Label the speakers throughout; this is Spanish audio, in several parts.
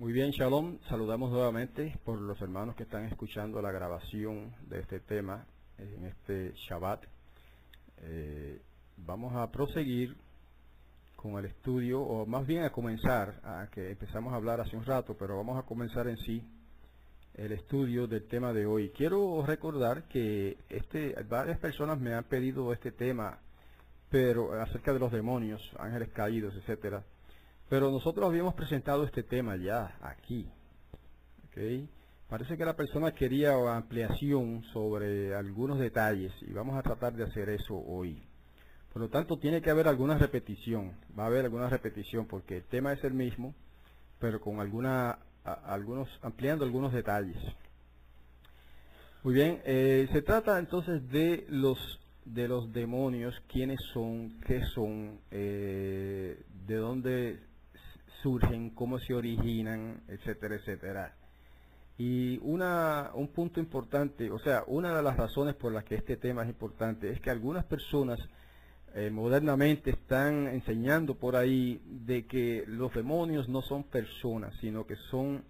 Speaker 1: Muy bien, Shalom. Saludamos nuevamente por los hermanos que están escuchando la grabación de este tema en este Shabbat. Vamos a proseguir con el estudio, o más bien a comenzar, a que empezamos a hablar hace un rato, pero vamos a comenzar en sí el estudio del tema de hoy. Quiero recordar que varias personas me han pedido este tema, pero acerca de los demonios, ángeles caídos, etcétera. Pero nosotros habíamos presentado este tema ya aquí. ¿Okay? Parece que la persona quería ampliación sobre algunos detalles y vamos a tratar de hacer eso hoy. Por lo tanto, tiene que haber alguna repetición. Va a haber alguna repetición porque el tema es el mismo, pero con ampliando algunos detalles. Muy bien, se trata entonces de los demonios, quiénes son, qué son, de dónde surgen, cómo se originan, etcétera, etcétera. Y un punto importante, o sea, una de las razones por las que este tema es importante es que algunas personas modernamente están enseñando por ahí de que los demonios no son personas, sino que son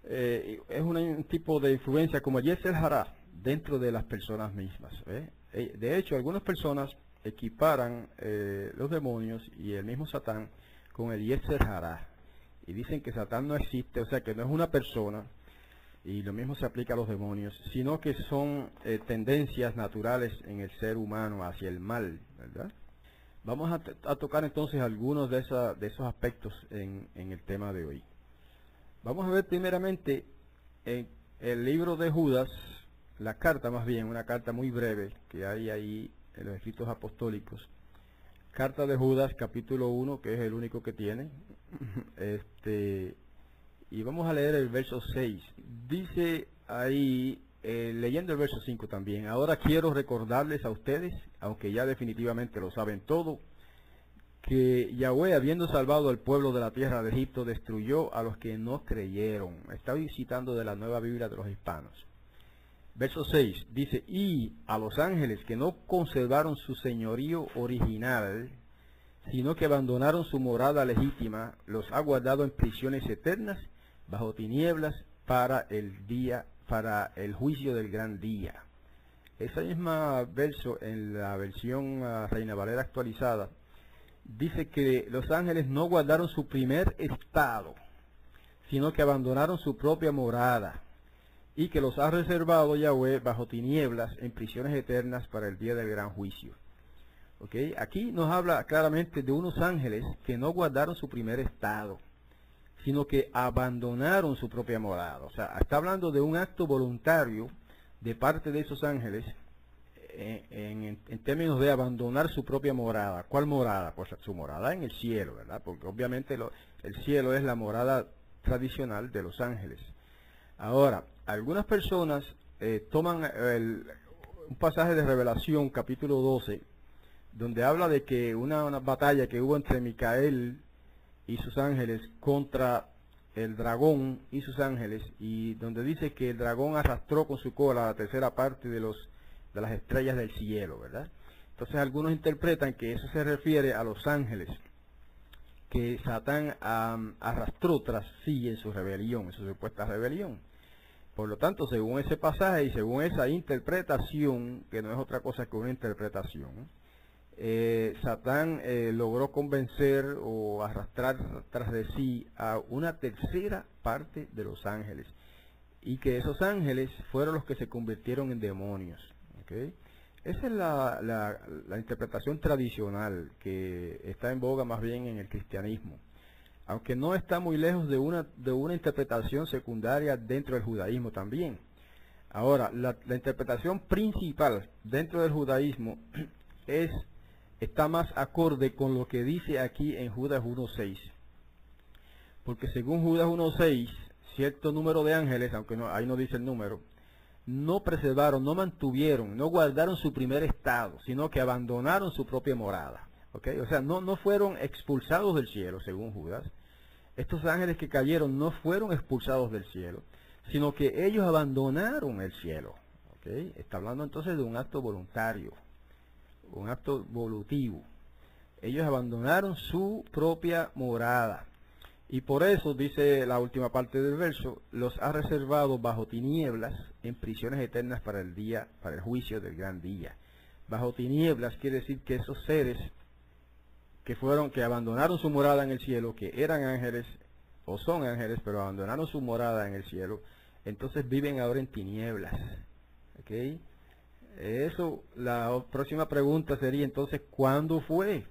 Speaker 1: es un tipo de influencia como el Yetzer Hará dentro de las personas mismas. De hecho, algunas personas equiparan los demonios y el mismo Satán con el Yetzer Hará y dicen que Satán no existe, o sea que no es una persona, y lo mismo se aplica a los demonios, sino que son tendencias naturales en el ser humano hacia el mal, ¿verdad? Vamos a tocar entonces algunos de esos aspectos en el tema de hoy. Vamos a ver primeramente en el libro de Judas, la carta más bien, una carta muy breve que hay ahí en los escritos apostólicos. Carta de Judas, capítulo 1, que es el único que tiene. Y vamos a leer el verso 6. Dice ahí, leyendo el verso 5 también: ahora quiero recordarles a ustedes, aunque ya definitivamente lo saben todo, que Yahweh, habiendo salvado al pueblo de la tierra de Egipto, destruyó a los que no creyeron. Está citando de la Nueva Biblia de los Hispanos. Verso 6 dice: y a los ángeles que no conservaron su señorío original, sino que abandonaron su morada legítima, los ha guardado en prisiones eternas, bajo tinieblas, para el juicio del gran día. Ese mismo verso en la versión Reina Valera actualizada dice que los ángeles no guardaron su primer estado, sino que abandonaron su propia morada, y que los ha reservado Yahweh bajo tinieblas en prisiones eternas para el día del gran juicio. ¿Okay? Aquí nos habla claramente de unos ángeles que no guardaron su primer estado, sino que abandonaron su propia morada. O sea, está hablando de un acto voluntario de parte de esos ángeles en términos de abandonar su propia morada. ¿Cuál morada? Pues su morada en el cielo, ¿verdad? Porque obviamente el cielo es la morada tradicional de los ángeles. Ahora, algunas personas toman un pasaje de Revelación, capítulo 12, donde habla de que una batalla que hubo entre Micael y sus ángeles contra el dragón y sus ángeles, y donde dice que el dragón arrastró con su cola la tercera parte de las estrellas del cielo, ¿verdad? Entonces algunos interpretan que eso se refiere a los ángeles que Satán arrastró tras sí en su rebelión, en su supuesta rebelión. Por lo tanto, según ese pasaje y según esa interpretación, que no es otra cosa que una interpretación, Satán logró convencer o arrastrar tras de sí a una tercera parte de los ángeles, y que esos ángeles fueron los que se convirtieron en demonios. ¿Okay? Esa es la interpretación tradicional que está en boga más bien en el cristianismo, aunque no está muy lejos de una interpretación secundaria dentro del judaísmo también. Ahora, la interpretación principal dentro del judaísmo está más acorde con lo que dice aquí en Judas 1.6. Porque según Judas 1.6, cierto número de ángeles, aunque ahí no dice el número, no preservaron, no mantuvieron, no guardaron su primer estado, sino que abandonaron su propia morada. ¿Okay? O sea, no fueron expulsados del cielo, según Judas. Estos ángeles que cayeron no fueron expulsados del cielo, sino que ellos abandonaron el cielo. ¿Okay? Está hablando entonces de un acto voluntario, un acto volutivo. Ellos abandonaron su propia morada. Y por eso, dice la última parte del verso, los ha reservado bajo tinieblas en prisiones eternas para el día, para el juicio del gran día. Bajo tinieblas quiere decir que esos seres que abandonaron su morada en el cielo, que eran ángeles o son ángeles, pero abandonaron su morada en el cielo, entonces viven ahora en tinieblas. ¿Ok? Eso, la próxima pregunta sería entonces, ¿cuándo fue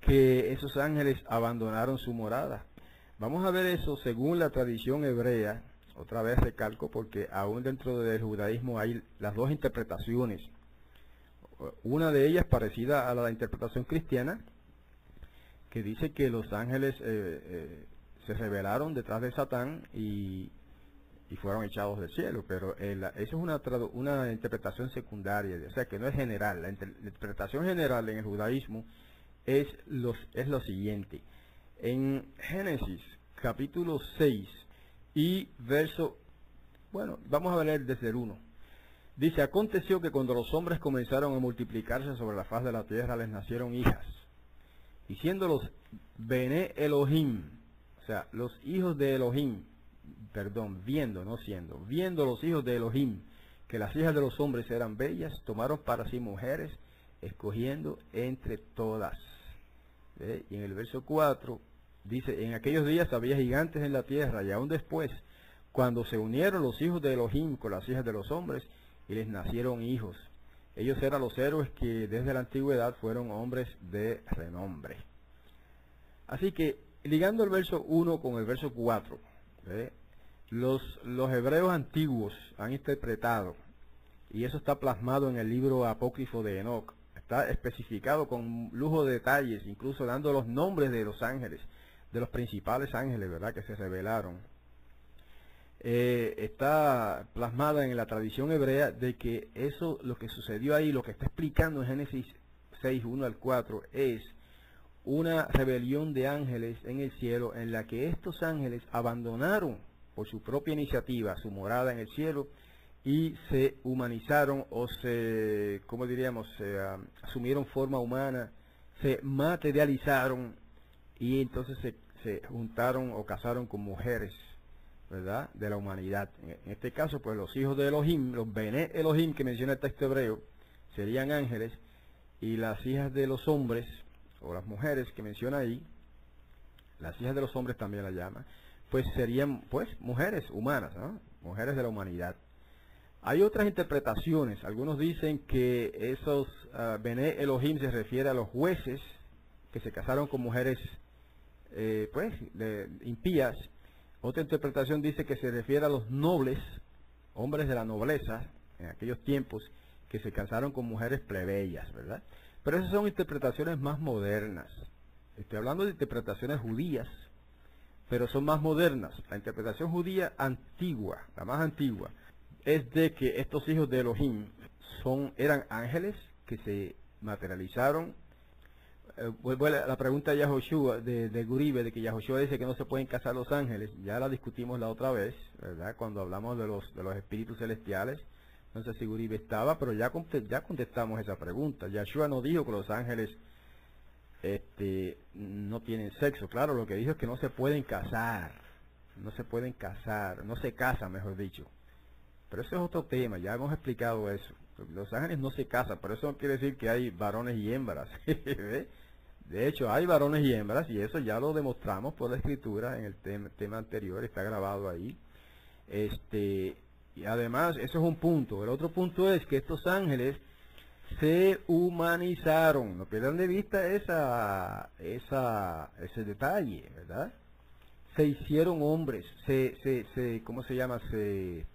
Speaker 1: que esos ángeles abandonaron su morada? Vamos a ver eso según la tradición hebrea. Otra vez recalco, porque aún dentro del judaísmo hay las dos interpretaciones. Una de ellas parecida a la interpretación cristiana, que dice que los ángeles se rebelaron detrás de Satán y fueron echados del cielo, pero eso es una interpretación secundaria, o sea que no es general. La interpretación general en el judaísmo es lo siguiente. En Génesis capítulo 6 y verso, bueno, vamos a leer desde el 1. Dice: aconteció que cuando los hombres comenzaron a multiplicarse sobre la faz de la tierra, les nacieron hijas, y siendo los Bene Elohim, o sea, los hijos de Elohim, viendo los hijos de Elohim, que las hijas de los hombres eran bellas, tomaron para sí mujeres, escogiendo entre todas. ¿Ve? Y en el verso 4 dice: en aquellos días había gigantes en la tierra, y aún después, cuando se unieron los hijos de Elohim con las hijas de los hombres, y les nacieron hijos. Ellos eran los héroes que desde la antigüedad fueron hombres de renombre. Así que, ligando el verso 1 con el verso 4, ¿ve? Los hebreos antiguos han interpretado, y eso está plasmado en el libro apócrifo de Enoc, está especificado con lujo de detalles, incluso dando los nombres de los ángeles, de los principales ángeles, ¿verdad?, que se revelaron. Está plasmada en la tradición hebrea de que eso, lo que sucedió ahí, lo que está explicando en Génesis 6, 1 al 4, es una rebelión de ángeles en el cielo, en la que estos ángeles abandonaron por su propia iniciativa su morada en el cielo y se humanizaron, o ¿cómo diríamos?, asumieron forma humana, se materializaron, y entonces se juntaron o casaron con mujeres, ¿verdad?, de la humanidad. En este caso, pues los hijos de Elohim, los Bene Elohim que menciona el texto hebreo, serían ángeles, y las hijas de los hombres, o las mujeres que menciona ahí, las hijas de los hombres también la llama, pues serían pues mujeres humanas, ¿no?, mujeres de la humanidad. Hay otras interpretaciones. Algunos dicen que esos Bene Elohim se refiere a los jueces que se casaron con mujeres impías. Otra interpretación dice que se refiere a los nobles, hombres de la nobleza, en aquellos tiempos, que se casaron con mujeres plebeyas, ¿verdad? Pero esas son interpretaciones más modernas. Estoy hablando de interpretaciones judías, pero son más modernas. La interpretación judía antigua, la más antigua, es de que estos hijos de Elohim eran ángeles que se materializaron. La pregunta de Yahoshua, de Guribe, de que Yahoshua dice que no se pueden casar los ángeles, ya la discutimos la otra vez, ¿verdad?, cuando hablamos de los espíritus celestiales. No sé si Guribe estaba, pero ya contestamos esa pregunta. Yahshua no dijo que los ángeles no tienen sexo. Claro, lo que dijo es que no se pueden casar, no se casan, mejor dicho. Pero eso es otro tema, ya hemos explicado eso. Los ángeles no se casan, pero eso no quiere decir que hay varones y hembras. De hecho, hay varones y hembras, y eso ya lo demostramos por la escritura en el tema anterior, está grabado ahí. Y además, eso es un punto. El otro punto es que estos ángeles se humanizaron. No pierdan de vista ese detalle, ¿verdad? Se hicieron hombres, ¿cómo se llama? Se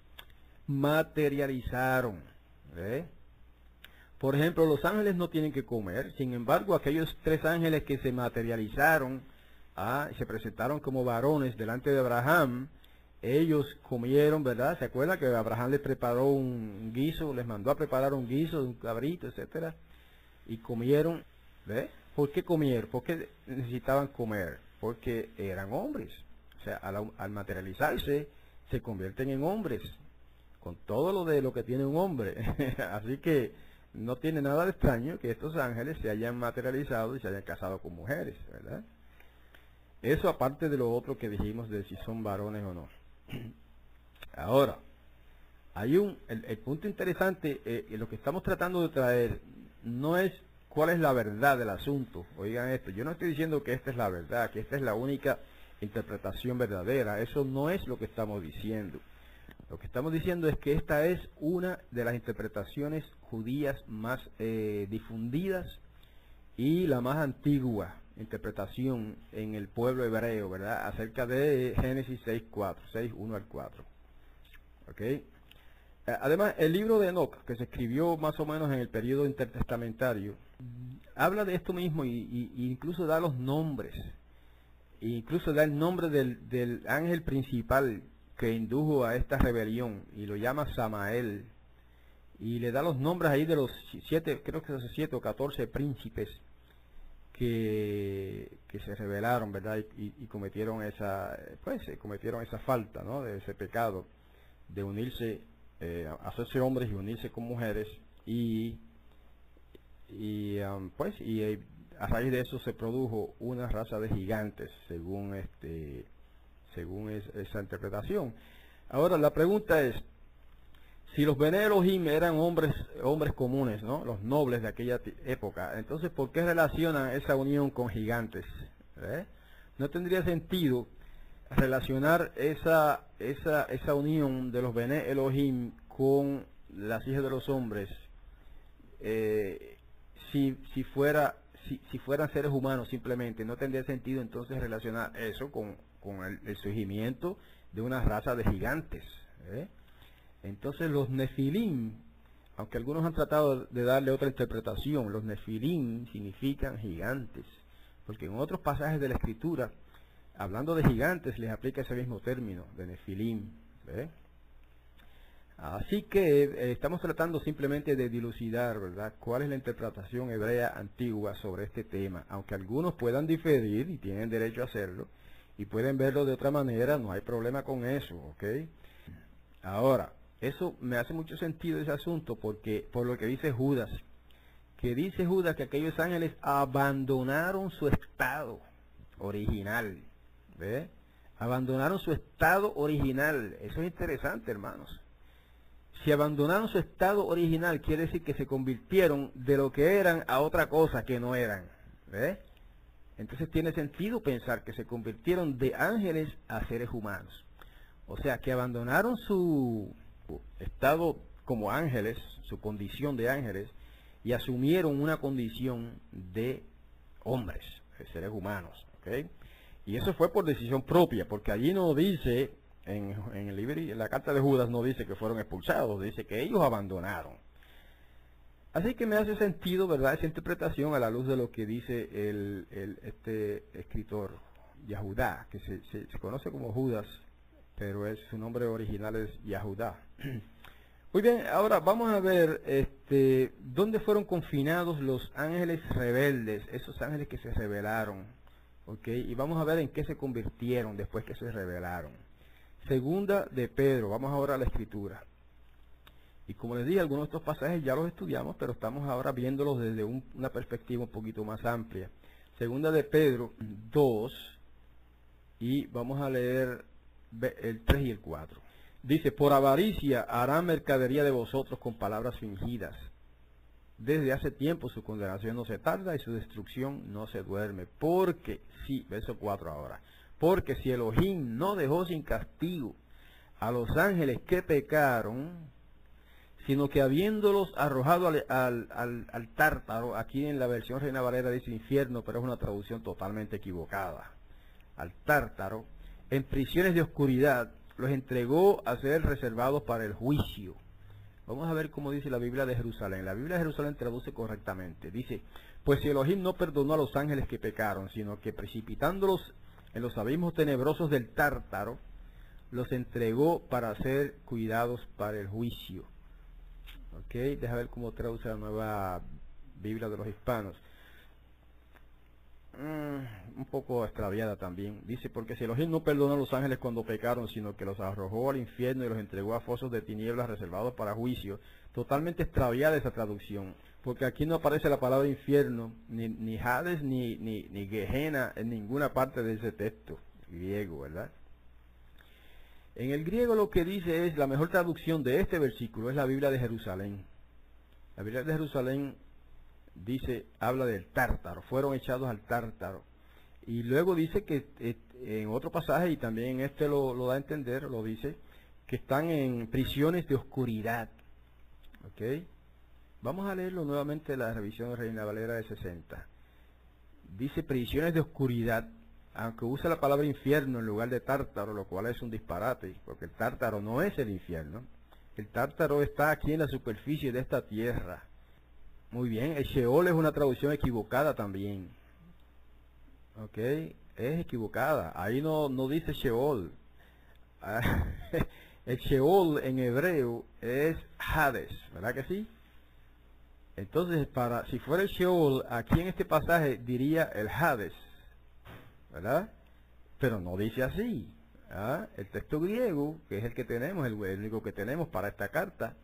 Speaker 1: materializaron. ¿Ve? Por ejemplo, los ángeles no tienen que comer. Sin embargo, aquellos 3 ángeles que se materializaron, se presentaron como varones delante de Abraham, ellos comieron, ¿verdad? ¿Se acuerda que Abraham les preparó un guiso, les mandó a preparar un guiso de un cabrito, etcétera? Y comieron, ¿ve? ¿Por qué comieron? ¿Por qué necesitaban comer? Porque eran hombres. O sea, al materializarse, se convierten en hombres, con todo lo que tiene un hombre. Así que no tiene nada de extraño que estos ángeles se hayan materializado y se hayan casado con mujeres, ¿verdad? Eso aparte de lo otro que dijimos de si son varones o no. Ahora, hay el punto interesante, lo que estamos tratando de traer no es cuál es la verdad del asunto. Oigan esto, yo no estoy diciendo que esta es la verdad, que esta es la única interpretación verdadera. Eso no es lo que estamos diciendo. Lo que estamos diciendo es que esta es una de las interpretaciones judías más difundidas y la más antigua interpretación en el pueblo hebreo, ¿verdad? Acerca de Génesis 6:4, 6:1 al 4. ¿Ok? Además, el libro de Enoc, que se escribió más o menos en el periodo intertestamentario, habla de esto mismo y incluso da los nombres. E incluso da el nombre del ángel principal que indujo a esta rebelión y lo llama Samael. Y le da los nombres ahí de los 7, creo que son 7 o 14 príncipes que se rebelaron, ¿verdad? Y cometieron cometieron esa falta, ¿no? De ese pecado de unirse, hacerse hombres y unirse con mujeres a raíz de eso se produjo una raza de gigantes, según esa interpretación. Ahora la pregunta es, si los Bene Elohim eran hombres comunes, ¿no? Los nobles de aquella época, entonces ¿por qué relacionan esa unión con gigantes? No tendría sentido relacionar esa unión de los Bene Elohim con las hijas de los hombres si fueran seres humanos simplemente. No tendría sentido entonces relacionar eso con el surgimiento de una raza de gigantes. Entonces los Nefilim, aunque algunos han tratado de darle otra interpretación, los Nefilim significan gigantes, porque en otros pasajes de la Escritura, hablando de gigantes, les aplica ese mismo término de Nefilim. Así que estamos tratando simplemente de dilucidar, ¿verdad?, cuál es la interpretación hebrea antigua sobre este tema. Aunque algunos puedan diferir y tienen derecho a hacerlo y pueden verlo de otra manera, no hay problema con eso, ¿ok? Ahora, eso me hace mucho sentido ese asunto porque por lo que dice Judas, que aquellos ángeles abandonaron su estado original, ¿ve? Abandonaron su estado original. Eso es interesante, hermanos. Si abandonaron su estado original, quiere decir que se convirtieron de lo que eran a otra cosa que no eran. ¿Ve? Entonces tiene sentido pensar que se convirtieron de ángeles a seres humanos. O sea, que abandonaron su estado como ángeles, su condición de ángeles, y asumieron una condición de hombres, de seres humanos. ¿Ok? Y eso fue por decisión propia, porque allí no dice... En el libro, en la carta de Judas no dice que fueron expulsados, dice que ellos abandonaron. Así que me hace sentido, ¿verdad?, esa interpretación a la luz de lo que dice este escritor, Yahudá, que se conoce como Judas, pero su nombre original es Yahudá. Muy bien, ahora vamos a ver dónde fueron confinados los ángeles rebeldes, esos ángeles que se rebelaron. ¿Ok? Y vamos a ver en qué se convirtieron después que se rebelaron. Segunda de Pedro, vamos ahora a la escritura. Y como les dije, algunos de estos pasajes ya los estudiamos, pero estamos ahora viéndolos desde una perspectiva un poquito más amplia. Segunda de Pedro 2, y vamos a leer el 3 y el 4. Dice, por avaricia harán mercadería de vosotros con palabras fingidas. Desde hace tiempo su condenación no se tarda y su destrucción no se duerme. Porque, sí, verso 4 ahora. Porque si Elohim no dejó sin castigo a los ángeles que pecaron, sino que habiéndolos arrojado al tártaro, aquí en la versión Reina Valera dice infierno, pero es una traducción totalmente equivocada, al tártaro, en prisiones de oscuridad, los entregó a ser reservados para el juicio. Vamos a ver cómo dice la Biblia de Jerusalén. La Biblia de Jerusalén traduce correctamente. Dice, pues si Elohim no perdonó a los ángeles que pecaron, sino que precipitándolos en los abismos tenebrosos del tártaro, los entregó para ser cuidados para el juicio. Ok, deja ver cómo traduce la Nueva Biblia de los Hispanos. un poco extraviada también. Dice, porque si Elohim no perdonó a los ángeles cuando pecaron, sino que los arrojó al infierno y los entregó a fosos de tinieblas reservados para juicio. Totalmente extraviada esa traducción, porque aquí no aparece la palabra infierno, ni Hades, ni Gehenna en ninguna parte de ese texto griego, ¿verdad? En el griego lo que dice es, la mejor traducción de este versículo es la Biblia de Jerusalén. La Biblia de Jerusalén dice, habla del Tártaro, fueron echados al Tártaro. Y luego dice que en otro pasaje, y también en este lo da a entender, lo dice, que están en prisiones de oscuridad. ¿Ok? Vamos a leerlo nuevamente, la revisión de Reina Valera de 60. Dice prisiones de oscuridad, aunque usa la palabra infierno en lugar de Tártaro, lo cual es un disparate, porque el Tártaro no es el infierno. El Tártaro está aquí en la superficie de esta tierra. Muy bien, el Sheol es una traducción equivocada también. Ok, es equivocada. Ahí no dice Sheol. El Sheol en hebreo es Hades, ¿verdad que sí? Entonces, si fuera el Sheol, aquí en este pasaje diría el Hades, ¿verdad? Pero no dice así. El texto griego, que es el que tenemos, el único que tenemos para esta carta,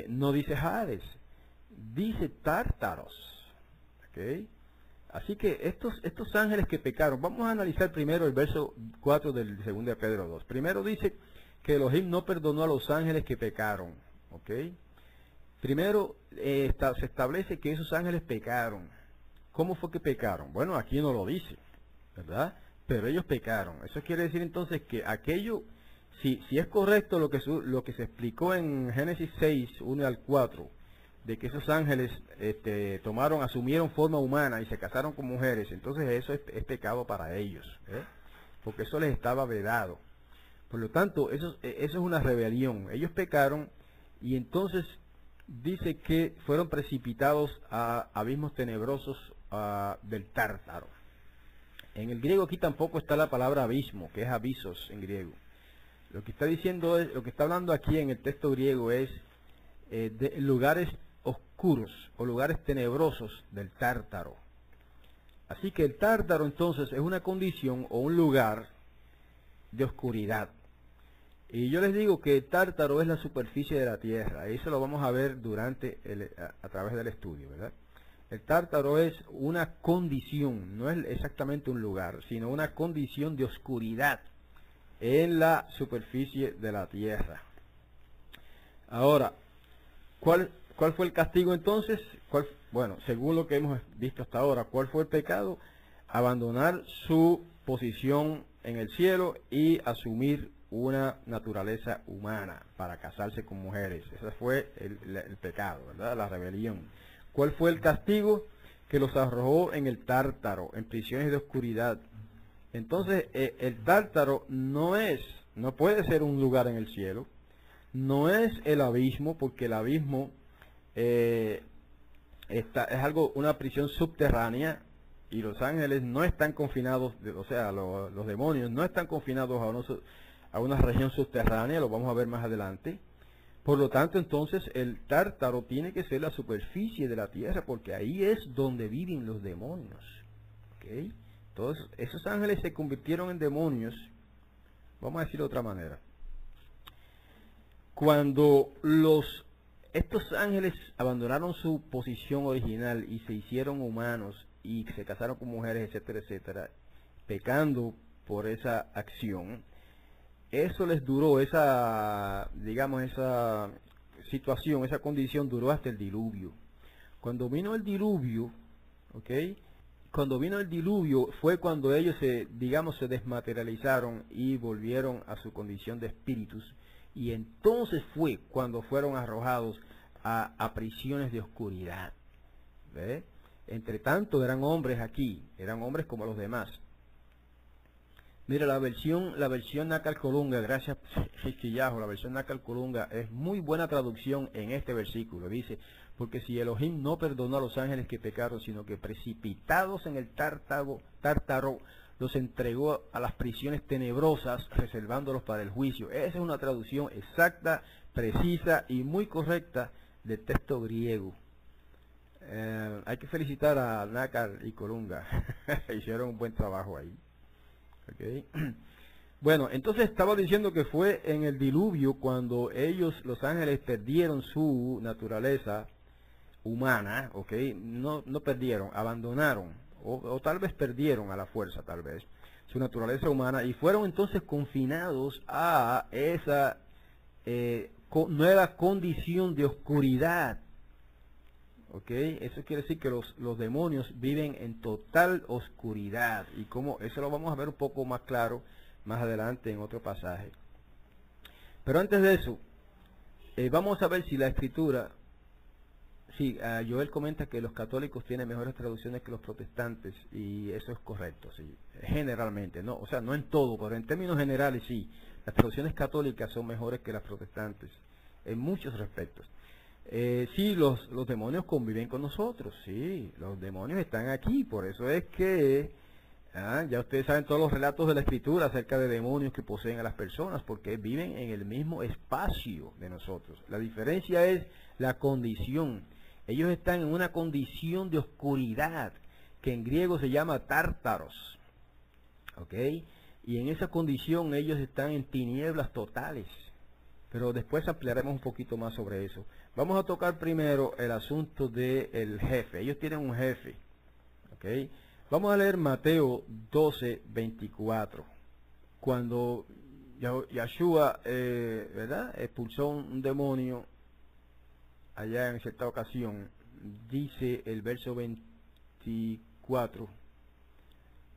Speaker 1: no dice Hades, dice Tártaros. ¿Ok? Así que estos ángeles que pecaron, vamos a analizar primero el verso 4 del 2 de Pedro 2. Primero dice que Elohim no perdonó a los ángeles que pecaron. ¿Ok? Primero se establece que esos ángeles pecaron. ¿Cómo fue que pecaron? Bueno, aquí no lo dice, ¿verdad? Pero ellos pecaron. Eso quiere decir entonces que aquello, si es correcto lo que se explicó en Génesis 6, 1 al 4, de que esos ángeles asumieron forma humana y se casaron con mujeres, entonces eso es pecado para ellos, porque eso les estaba vedado. Por lo tanto, eso es una rebelión. Ellos pecaron y entonces dice que fueron precipitados a abismos tenebrosos del Tártaro. En el griego aquí tampoco está la palabra abismo, que es abisos en griego. Lo que está hablando aquí en el texto griego es de lugares oscuros o lugares tenebrosos del Tártaro. Así que el Tártaro entonces es una condición o un lugar de oscuridad. Y yo les digo que el Tártaro es la superficie de la tierra. Eso lo vamos a ver a través del estudio, ¿verdad? El Tártaro es una condición, no es exactamente un lugar, sino una condición de oscuridad en la superficie de la tierra. Ahora, ¿cuál fue el castigo entonces? Bueno, según lo que hemos visto hasta ahora, ¿cuál fue el pecado? Abandonar su posición en el cielo y asumir una naturaleza humana para casarse con mujeres. Ese fue el pecado, ¿verdad? La rebelión. ¿Cuál fue el castigo? Que los arrojó en el Tártaro, en prisiones de oscuridad. Entonces, el Tártaro no puede ser un lugar en el cielo, no es el abismo, porque el abismo es una prisión subterránea, y los ángeles no están confinados, los demonios no están confinados a una región subterránea, lo vamos a ver más adelante. Por lo tanto, entonces, el Tártaro tiene que ser la superficie de la tierra, porque ahí es donde viven los demonios. ¿Okay? Entonces, esos ángeles se convirtieron en demonios. Vamos a decirlo de otra manera. Cuando estos ángeles abandonaron su posición original y se hicieron humanos y se casaron con mujeres, etcétera, etcétera, pecando por esa acción, eso les duró, esa situación, esa condición duró hasta el diluvio. Cuando vino el diluvio, ¿ok? Cuando vino el diluvio fue cuando ellos se desmaterializaron y volvieron a su condición de espíritus. Y entonces fue cuando fueron arrojados a prisiones de oscuridad. ¿Ve? Entre tanto eran hombres aquí, eran hombres como los demás. Mira, la versión Nácar Colunga, gracias Hiskiyahu, la versión Nácar Colunga es muy buena traducción en este versículo. Dice, porque si Elohim no perdonó a los ángeles que pecaron, sino que precipitados en el Tártaro, los entregó a las prisiones tenebrosas, reservándolos para el juicio. Esa es una traducción exacta, precisa y muy correcta del texto griego. Hay que felicitar a Nácar y Colunga. Hicieron un buen trabajo ahí. Okay. Bueno, entonces estaba diciendo que fue en el diluvio cuando ellos, los ángeles, perdieron su naturaleza humana, ¿ok? No perdieron, abandonaron, o tal vez perdieron a la fuerza, tal vez, su naturaleza humana, y fueron entonces confinados a esa nueva condición de oscuridad, ¿ok? Eso quiere decir que los demonios viven en total oscuridad, y como eso lo vamos a ver un poco más claro más adelante en otro pasaje. Pero antes de eso, vamos a ver si la escritura... Sí, Joel comenta que los católicos tienen mejores traducciones que los protestantes, y eso es correcto, sí, generalmente, no, o sea, no en todo, pero en términos generales sí, las traducciones católicas son mejores que las protestantes, en muchos respectos. Sí, los demonios conviven con nosotros, sí, los demonios están aquí, por eso es que, ya ustedes saben todos los relatos de la escritura acerca de demonios que poseen a las personas, porque viven en el mismo espacio de nosotros. La diferencia es la condición. Ellos están en una condición de oscuridad, que en griego se llama tártaros, ¿ok? Y en esa condición ellos están en tinieblas totales. Pero después ampliaremos un poquito más sobre eso. Vamos a tocar primero el asunto del jefe. Ellos tienen un jefe, ¿ok? Vamos a leer Mateo 12:24. Cuando Yahshua, ¿verdad?, expulsó un demonio allá en cierta ocasión, dice el verso 24,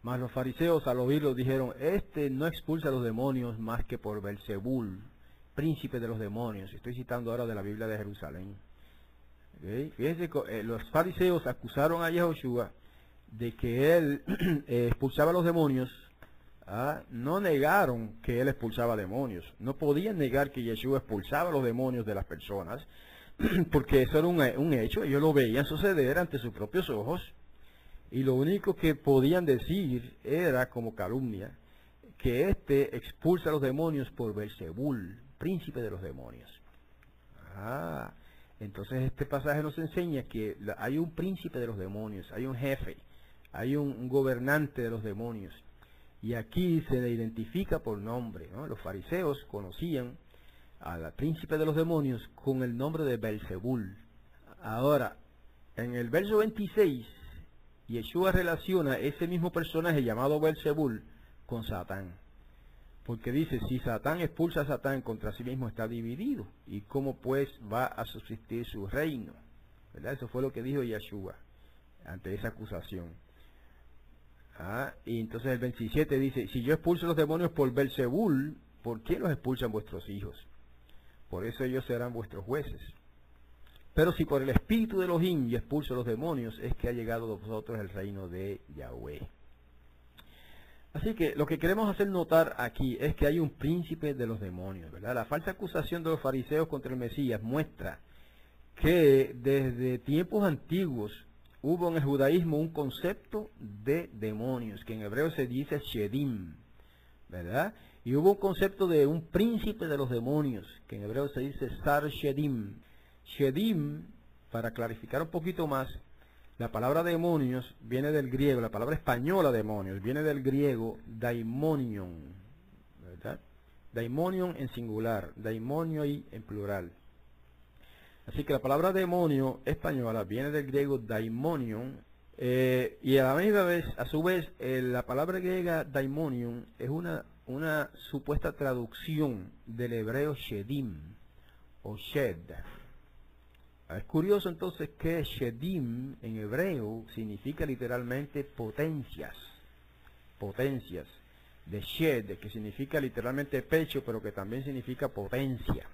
Speaker 1: mas los fariseos al oírlo dijeron, este no expulsa a los demonios más que por Belzebul, príncipe de los demonios. Estoy citando ahora de la Biblia de Jerusalén. ¿Okay? Fíjense que los fariseos acusaron a Yahushua de que él expulsaba a los demonios. No negaron que él expulsaba demonios. No podían negar que Yeshua expulsaba a los demonios de las personas, porque eso era un hecho, ellos lo veían suceder ante sus propios ojos, y lo único que podían decir era, como calumnia, que éste expulsa a los demonios por Belzebul, príncipe de los demonios. Entonces este pasaje nos enseña que hay un príncipe de los demonios, hay un jefe, hay un gobernante de los demonios, y aquí se le identifica por nombre, ¿no? Los fariseos conocían al príncipe de los demonios con el nombre de Belzebul. Ahora, en el verso 26, Yeshua relaciona ese mismo personaje llamado Belzebul con Satán, porque dice, si Satán expulsa a Satán, contra sí mismo está dividido, y cómo pues va a subsistir su reino, ¿verdad? Eso fue lo que dijo Yeshua ante esa acusación. Y entonces el 27 dice, si yo expulso a los demonios por Belzebul, ¿por qué los expulsan vuestros hijos? Por eso ellos serán vuestros jueces. Pero si por el espíritu de Elohim y expulso a los demonios, es que ha llegado a vosotros el reino de Yahweh. Así que lo que queremos hacer notar aquí es que hay un príncipe de los demonios, ¿verdad? La falsa acusación de los fariseos contra el Mesías muestra que desde tiempos antiguos hubo en el judaísmo un concepto de demonios, que en hebreo se dice Shedim, ¿verdad? Y hubo un concepto de un príncipe de los demonios, que en hebreo se dice Sar Shedim. Shedim, para clarificar un poquito más, la palabra demonios viene del griego, la palabra española demonios viene del griego daimonion, ¿verdad? Daimonion en singular, daimonioi en plural. Así que la palabra demonio española viene del griego daimonion, y a la misma vez, a su vez, la palabra griega daimonion es una supuesta traducción del hebreo shedim o shed. Es curioso entonces que shedim en hebreo significa literalmente potencias, de shed, que significa literalmente pecho, pero que también significa potencia.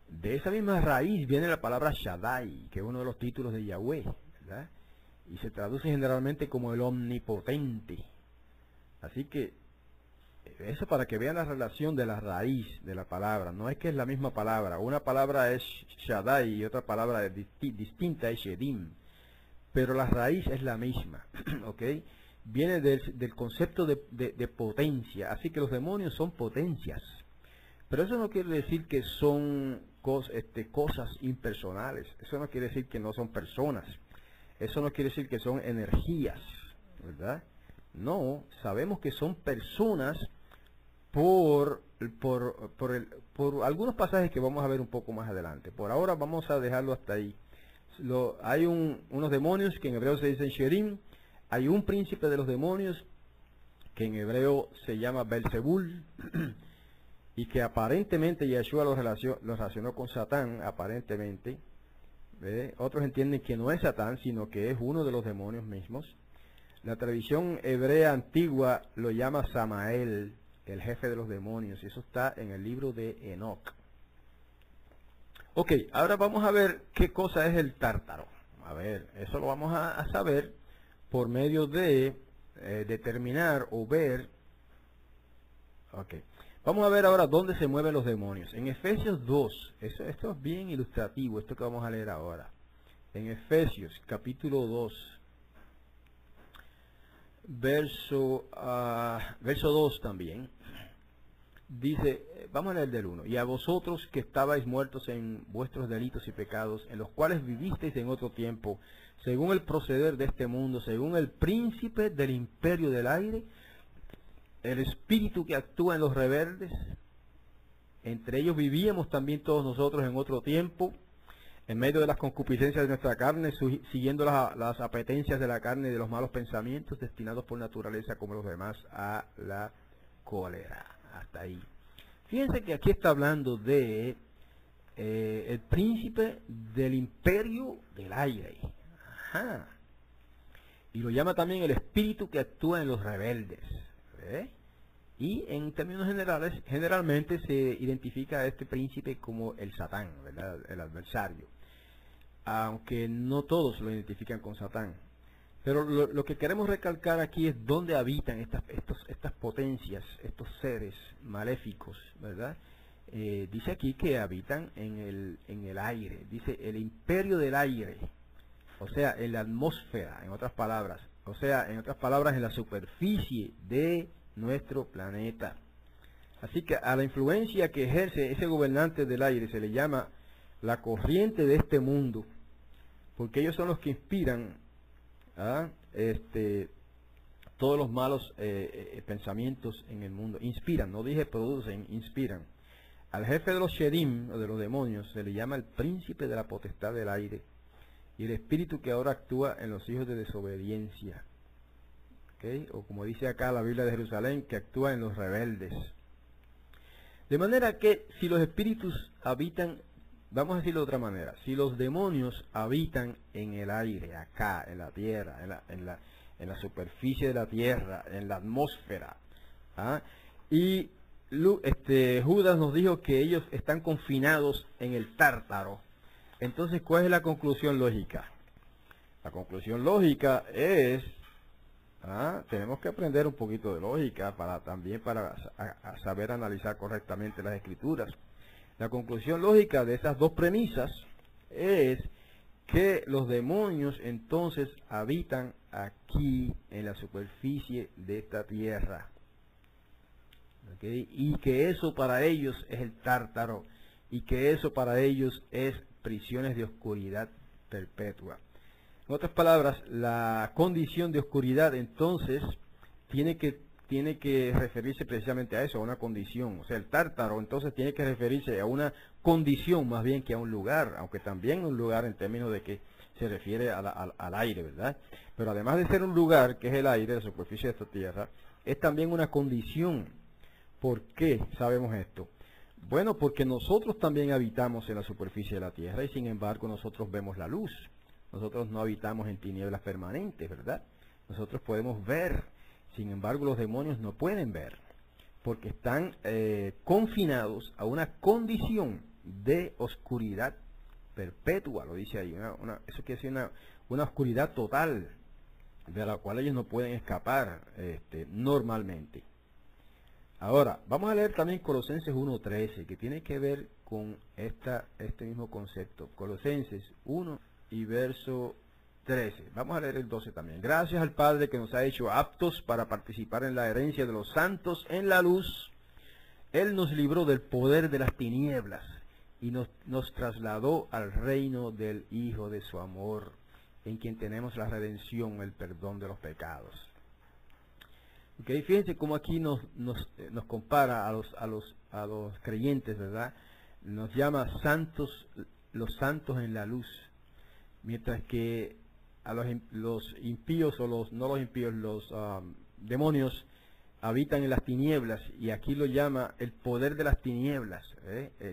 Speaker 1: De esa misma raíz viene la palabra Shaddai, que es uno de los títulos de Yahweh, ¿verdad? Y se traduce generalmente como el omnipotente. Así que eso para que vean la relación de la raíz de la palabra. No es que es la misma palabra. Una palabra es Shaddai y otra palabra distinta es Shedim. Pero la raíz es la misma. ¿Ok? Viene del concepto de potencia. Así que los demonios son potencias. Pero eso no quiere decir que son cosas impersonales. Eso no quiere decir que no son personas. Eso no quiere decir que son energías, ¿verdad? No, sabemos que son personas por algunos pasajes que vamos a ver un poco más adelante. Por ahora vamos a dejarlo hasta ahí. Hay unos demonios que en hebreo se dicen Sherim. Hay un príncipe de los demonios que en hebreo se llama Belzebul y que aparentemente Yeshua lo relacionó con Satán, aparentemente. Otros entienden que no es Satán, sino que es uno de los demonios mismos. La tradición hebrea antigua lo llama Samael, el jefe de los demonios, y eso está en el libro de Enoch. Ok, ahora vamos a ver qué cosa es el tártaro. A ver, eso lo vamos a saber por medio de determinar o ver. Ok, vamos a ver ahora dónde se mueven los demonios. En Efesios 2, esto es bien ilustrativo, esto que vamos a leer ahora. En Efesios capítulo 2, verso 2 también, dice, vamos a leer del 1. Y a vosotros que estabais muertos en vuestros delitos y pecados, en los cuales vivisteis en otro tiempo, según el proceder de este mundo, según el príncipe del imperio del aire, el espíritu que actúa en los rebeldes, entre ellos vivíamos también todos nosotros en otro tiempo, en medio de las concupiscencias de nuestra carne, siguiendo las apetencias de la carne y de los malos pensamientos, destinados por naturaleza como los demás a la cólera. Hasta ahí. Fíjense que aquí está hablando de el príncipe del imperio del aire. Ajá. Y lo llama también el espíritu que actúa en los rebeldes. Y en términos generales, generalmente se identifica a este príncipe como el Satán, ¿verdad? El adversario. Aunque no todos lo identifican con Satán. Pero lo que queremos recalcar aquí es dónde habitan estas potencias, estos seres maléficos, ¿verdad? Dice aquí que habitan en el aire, dice el imperio del aire, o sea, en la atmósfera, en otras palabras, o sea, en otras palabras, en la superficie de nuestro planeta. Así que a la influencia que ejerce ese gobernante del aire se le llama la corriente de este mundo, porque ellos son los que inspiran todos los malos pensamientos en el mundo. Inspiran, no dije producen, inspiran. Al jefe de los Sherim, o de los demonios, se le llama el príncipe de la potestad del aire, y el espíritu que ahora actúa en los hijos de desobediencia. ¿Okay? O como dice acá la Biblia de Jerusalén, que actúa en los rebeldes. De manera que si los espíritus habitan, vamos a decirlo de otra manera, si los demonios habitan en el aire, acá, en la tierra, en la superficie de la tierra, en la atmósfera, y Judas nos dijo que ellos están confinados en el tártaro, entonces ¿cuál es la conclusión lógica? La conclusión lógica es, tenemos que aprender un poquito de lógica para saber analizar correctamente las escrituras. La conclusión lógica de estas dos premisas es que los demonios entonces habitan aquí en la superficie de esta tierra. ¿Okay? Y que eso para ellos es el tártaro, y que eso para ellos es prisiones de oscuridad perpetua. En otras palabras, la condición de oscuridad entonces tiene que referirse precisamente a eso, a una condición. O sea, el tártaro entonces tiene que referirse a una condición más bien que a un lugar, aunque también un lugar en términos de que se refiere al aire, ¿verdad? Pero además de ser un lugar, que es el aire, la superficie de esta tierra, es también una condición. ¿Por qué sabemos esto? Bueno, porque nosotros también habitamos en la superficie de la tierra y sin embargo nosotros vemos la luz. Nosotros no habitamos en tinieblas permanentes, ¿verdad? Nosotros podemos ver. Sin embargo, los demonios no pueden ver, porque están confinados a una condición de oscuridad perpetua, lo dice ahí. Eso quiere decir una oscuridad total, de la cual ellos no pueden escapar normalmente. Ahora, vamos a leer también Colosenses 1:13, que tiene que ver con este mismo concepto. Colosenses 1 y verso 13. Vamos a leer el 12 también. Gracias al Padre que nos ha hecho aptos para participar en la herencia de los santos en la luz. Él nos libró del poder de las tinieblas y nos trasladó al reino del Hijo de su amor, en quien tenemos la redención, el perdón de los pecados. Okay, fíjense cómo aquí nos compara a los creyentes, ¿verdad? Nos llama santos, los santos en la luz, mientras que a los impíos, o no los impíos, los demonios habitan en las tinieblas, y aquí lo llama el poder de las tinieblas.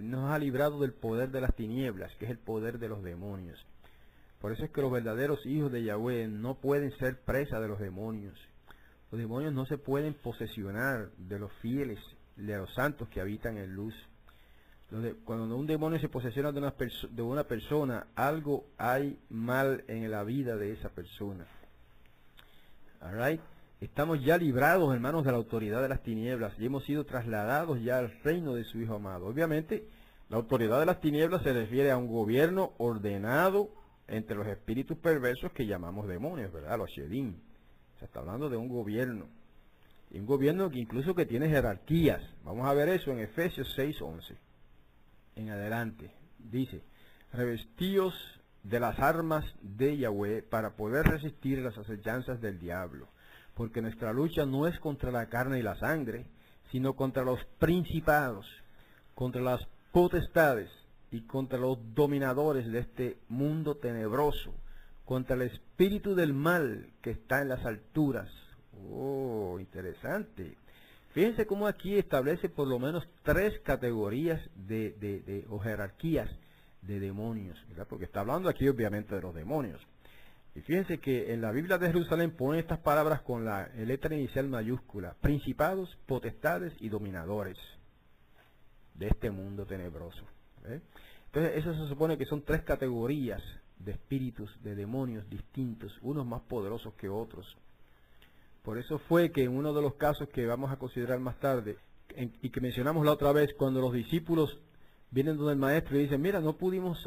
Speaker 1: Nos ha librado del poder de las tinieblas, que es el poder de los demonios. Por eso es que los verdaderos hijos de Yahweh no pueden ser presa de los demonios. Los demonios no se pueden posesionar de los fieles, de los santos que habitan en luz. Cuando un demonio se posesiona de una persona, algo hay mal en la vida de esa persona. All right. Estamos ya librados, hermanos, de la autoridad de las tinieblas y hemos sido trasladados ya al reino de su Hijo amado. Obviamente, la autoridad de las tinieblas se refiere a un gobierno ordenado entre los espíritus perversos que llamamos demonios, ¿verdad? Los Shedim. Se está hablando de un gobierno. Y un gobierno que incluso que tiene jerarquías. Vamos a ver eso en Efesios 6:11. En adelante. Dice, revestíos de las armas de Yahweh para poder resistir las acechanzas del diablo. Porque nuestra lucha no es contra la carne y la sangre, sino contra los principados, contra las potestades y contra los dominadores de este mundo tenebroso, contra el espíritu del mal que está en las alturas. Oh, interesante. Fíjense cómo aquí establece por lo menos 3 categorías o jerarquías de demonios, ¿verdad? Porque está hablando aquí obviamente de los demonios. Y fíjense que en la Biblia de Jerusalén pone estas palabras con la letra inicial mayúscula: principados, potestades y dominadores de este mundo tenebroso. Entonces eso se supone que son 3 categorías de espíritus, de demonios distintos, unos más poderosos que otros. Por eso fue que en uno de los casos que vamos a considerar más tarde, y que mencionamos la otra vez, cuando los discípulos vienen donde el maestro y dicen, mira, no pudimos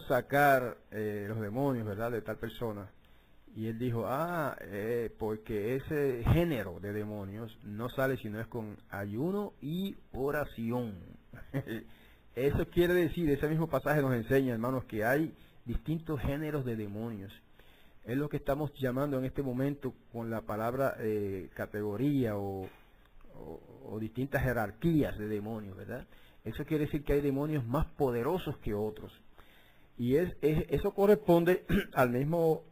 Speaker 1: sacar los demonios, ¿verdad?, de tal persona. Y él dijo, porque ese género de demonios no sale si no es con ayuno y oración. Eso quiere decir, ese mismo pasaje nos enseña, hermanos, que hay distintos géneros de demonios. Es lo que estamos llamando en este momento con la palabra categoría o distintas jerarquías de demonios, ¿verdad? Eso quiere decir que hay demonios más poderosos que otros. Y eso corresponde al mismo,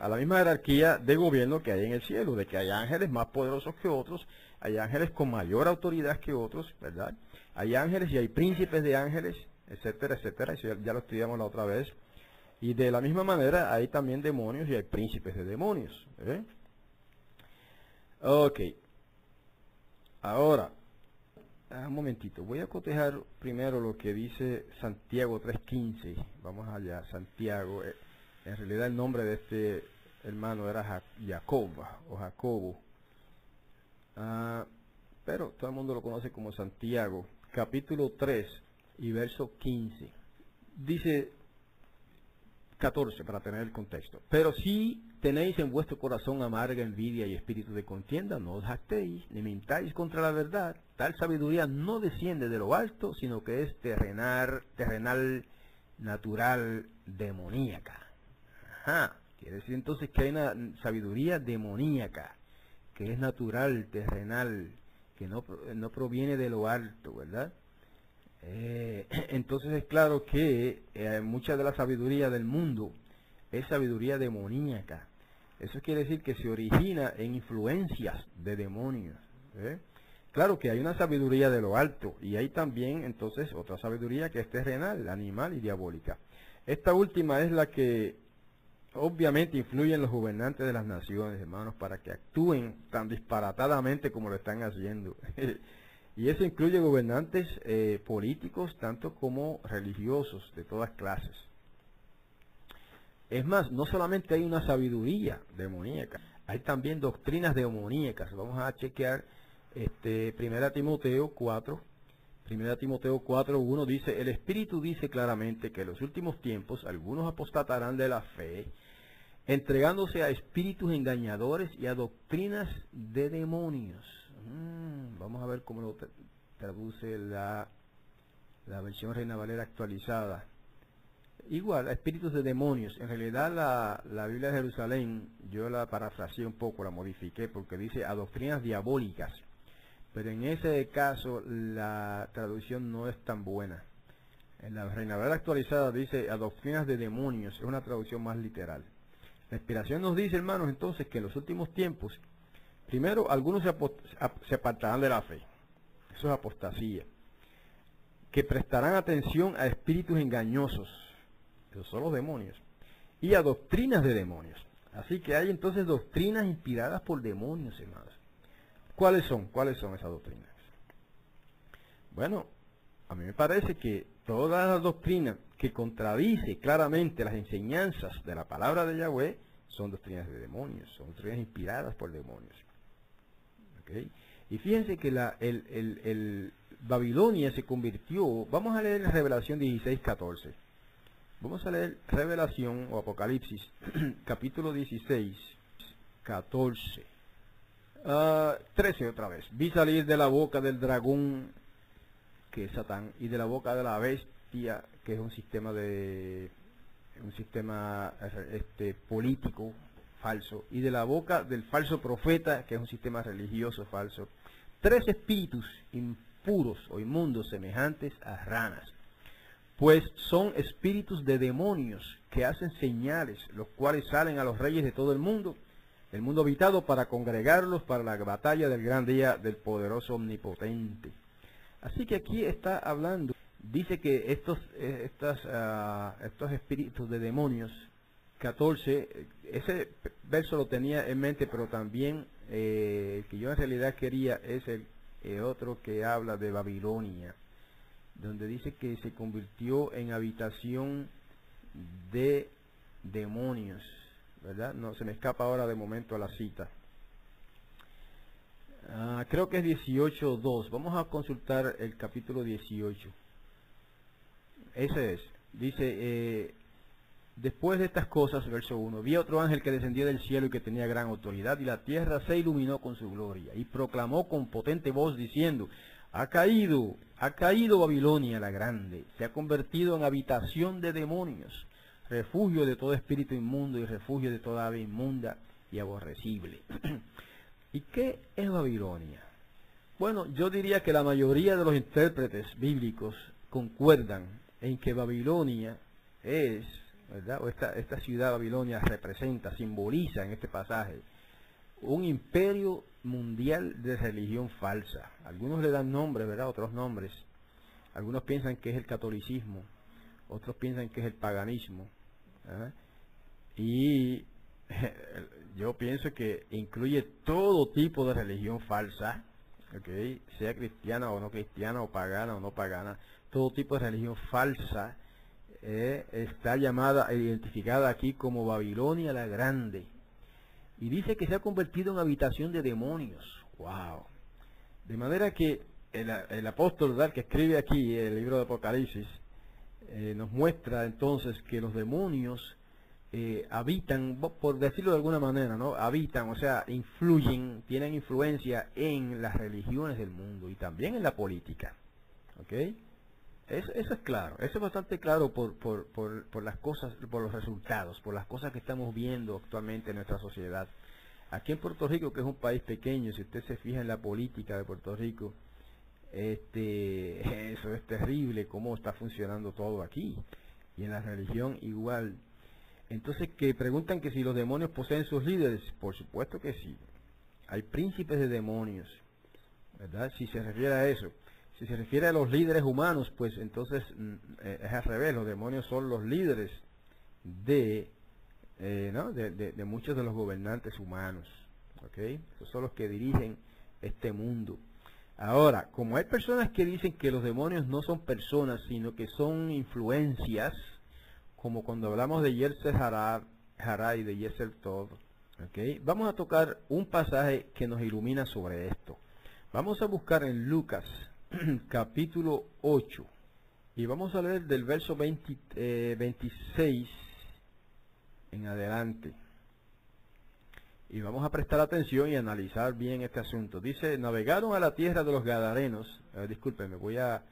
Speaker 1: a la misma jerarquía de gobierno que hay en el cielo, de que hay ángeles más poderosos que otros, hay ángeles con mayor autoridad que otros, ¿verdad? Hay ángeles y hay príncipes de ángeles, etcétera, etcétera. Eso ya lo estudiamos la otra vez. Y de la misma manera hay también demonios y hay príncipes de demonios. Ok. Ahora, un momentito. Voy a cotejar primero lo que dice Santiago 3:15. Vamos allá, Santiago. En realidad el nombre de este hermano era Jacobo. Pero todo el mundo lo conoce como Santiago. Capítulo 3 y verso 15. Dice 14 para tener el contexto. Pero si tenéis en vuestro corazón amarga envidia y espíritu de contienda, no os jactéis, ni mintáis contra la verdad. Tal sabiduría no desciende de lo alto, sino que es terrenal, natural, demoníaca. Quiere decir entonces que hay una sabiduría demoníaca, que es natural, terrenal, que no proviene de lo alto, ¿verdad? Entonces es claro que mucha de la sabiduría del mundo es sabiduría demoníaca. Eso quiere decir que se origina en influencias de demonios. Claro que hay una sabiduría de lo alto y hay también entonces otra sabiduría que es terrenal, animal y diabólica. Esta última es la que obviamente influye en los gobernantes de las naciones, hermanos, para que actúen tan disparatadamente como lo están haciendo. Y eso incluye gobernantes políticos, tanto como religiosos, de todas clases. Es más, no solamente hay una sabiduría demoníaca, hay también doctrinas demoníacas. Vamos a chequear 1 Timoteo 4. 1 Timoteo 4:1 dice, el Espíritu dice claramente que en los últimos tiempos algunos apostatarán de la fe, entregándose a espíritus engañadores y a doctrinas de demonios. Vamos a ver cómo traduce la versión Reina Valera actualizada. Igual, a espíritus de demonios. En realidad la Biblia de Jerusalén, yo la parafraseé un poco, la modifiqué, porque dice a doctrinas diabólicas. Pero en ese caso la traducción no es tan buena. En la Reina Valera actualizada dice a doctrinas de demonios, es una traducción más literal. La inspiración nos dice, hermanos, entonces que en los últimos tiempos, primero, algunos se apartarán de la fe. Eso es apostasía. Que prestarán atención a espíritus engañosos. Esos son los demonios. Y a doctrinas de demonios. Así que hay entonces doctrinas inspiradas por demonios, hermanos. ¿Cuáles son? ¿Cuáles son esas doctrinas? Bueno, a mí me parece que todas las doctrinas que contradice claramente las enseñanzas de la palabra de Yahweh son doctrinas de demonios, son doctrinas inspiradas por demonios. ¿Okay? Y fíjense que el Babilonia se convirtió, vamos a leer Revelación 16:14. Vamos a leer Revelación o Apocalipsis, capítulo 16, 14. 13 otra vez. Vi salir de la boca del dragón, que es Satán, y de la boca de la bestia, que es un sistema político falso, y de la boca del falso profeta, que es un sistema religioso falso, 3 espíritus impuros o inmundos semejantes a ranas, pues son espíritus de demonios que hacen señales, los cuales salen a los reyes de todo el mundo habitado, para congregarlos para la batalla del gran día del poderoso omnipotente. Así que aquí está hablando, dice que estos espíritus de demonios, 14, ese verso lo tenía en mente, pero también el que yo en realidad quería es el otro que habla de Babilonia, donde dice que se convirtió en habitación de demonios, ¿verdad? No se me escapa ahora de momento a la cita. Creo que es 18:2. Vamos a consultar el capítulo 18. Ese es. Dice, después de estas cosas, verso 1, vi otro ángel que descendía del cielo y que tenía gran autoridad, y la tierra se iluminó con su gloria, y proclamó con potente voz diciendo, ha caído Babilonia la grande, se ha convertido en habitación de demonios, refugio de todo espíritu inmundo y refugio de toda ave inmunda y aborrecible. ¿Y qué es Babilonia? Bueno, yo diría que la mayoría de los intérpretes bíblicos concuerdan en que Babilonia es, ¿verdad? O esta ciudad Babilonia representa, simboliza en este pasaje, un imperio mundial de religión falsa. Algunos le dan nombres, ¿verdad? Otros nombres. Algunos piensan que es el catolicismo, otros piensan que es el paganismo, ¿verdad? Y yo pienso que incluye todo tipo de religión falsa, ¿okay? Sea cristiana o no cristiana, o pagana o no pagana, todo tipo de religión falsa está llamada e identificada aquí como Babilonia la Grande. Y dice que se ha convertido en habitación de demonios. ¡Wow! De manera que el apóstol, ¿verdad?, que escribe aquí el libro de Apocalipsis, nos muestra entonces que los demonios habitan, por decirlo de alguna manera, ¿no? Habitan, o sea, influyen, tienen influencia en las religiones del mundo y también en la política. ¿Ok? Eso es claro, eso es bastante claro por las cosas, por los resultados, por las cosas que estamos viendo actualmente en nuestra sociedad. Aquí en Puerto Rico, que es un país pequeño, si usted se fija en la política de Puerto Rico, eso es terrible cómo está funcionando todo aquí, y en la religión igual. Entonces, que preguntan que si los demonios poseen sus líderes, por supuesto que sí. Hay príncipes de demonios, ¿verdad? Si se refiere a eso. Si se refiere a los líderes humanos, pues entonces es al revés. Los demonios son los líderes de muchos de los gobernantes humanos. ¿Okay? Esos son los que dirigen este mundo. Ahora, como hay personas que dicen que los demonios no son personas, sino que son influencias, como cuando hablamos de Yetzer Hará y de Yetzer Tov, ¿okay? Vamos a tocar un pasaje que nos ilumina sobre esto. Vamos a buscar en Lucas capítulo 8 y vamos a leer del verso 26 en adelante. Y vamos a prestar atención y analizar bien este asunto. Dice, navegaron a la tierra de los Gadarenos. Discúlpenme, voy a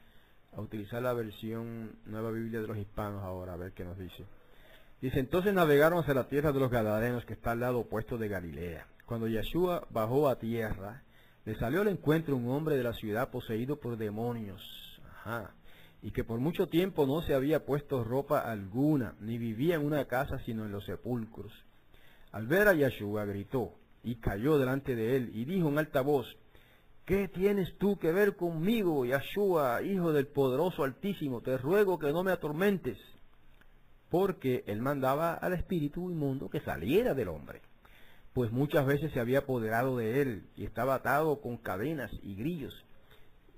Speaker 1: utilizar la versión Nueva Biblia de los Hispanos ahora, a ver qué nos dice. Dice, entonces navegaron hacia la tierra de los Gadarenos, que está al lado opuesto de Galilea. Cuando Yeshua bajó a tierra, le salió al encuentro un hombre de la ciudad poseído por demonios. Y que por mucho tiempo no se había puesto ropa alguna, ni vivía en una casa sino en los sepulcros. Al ver a Yeshua gritó y cayó delante de él y dijo en alta voz, ¿qué tienes tú que ver conmigo, Yeshua, hijo del poderoso Altísimo? Te ruego que no me atormentes. Porque él mandaba al espíritu inmundo que saliera del hombre, pues muchas veces se había apoderado de él y estaba atado con cadenas y grillos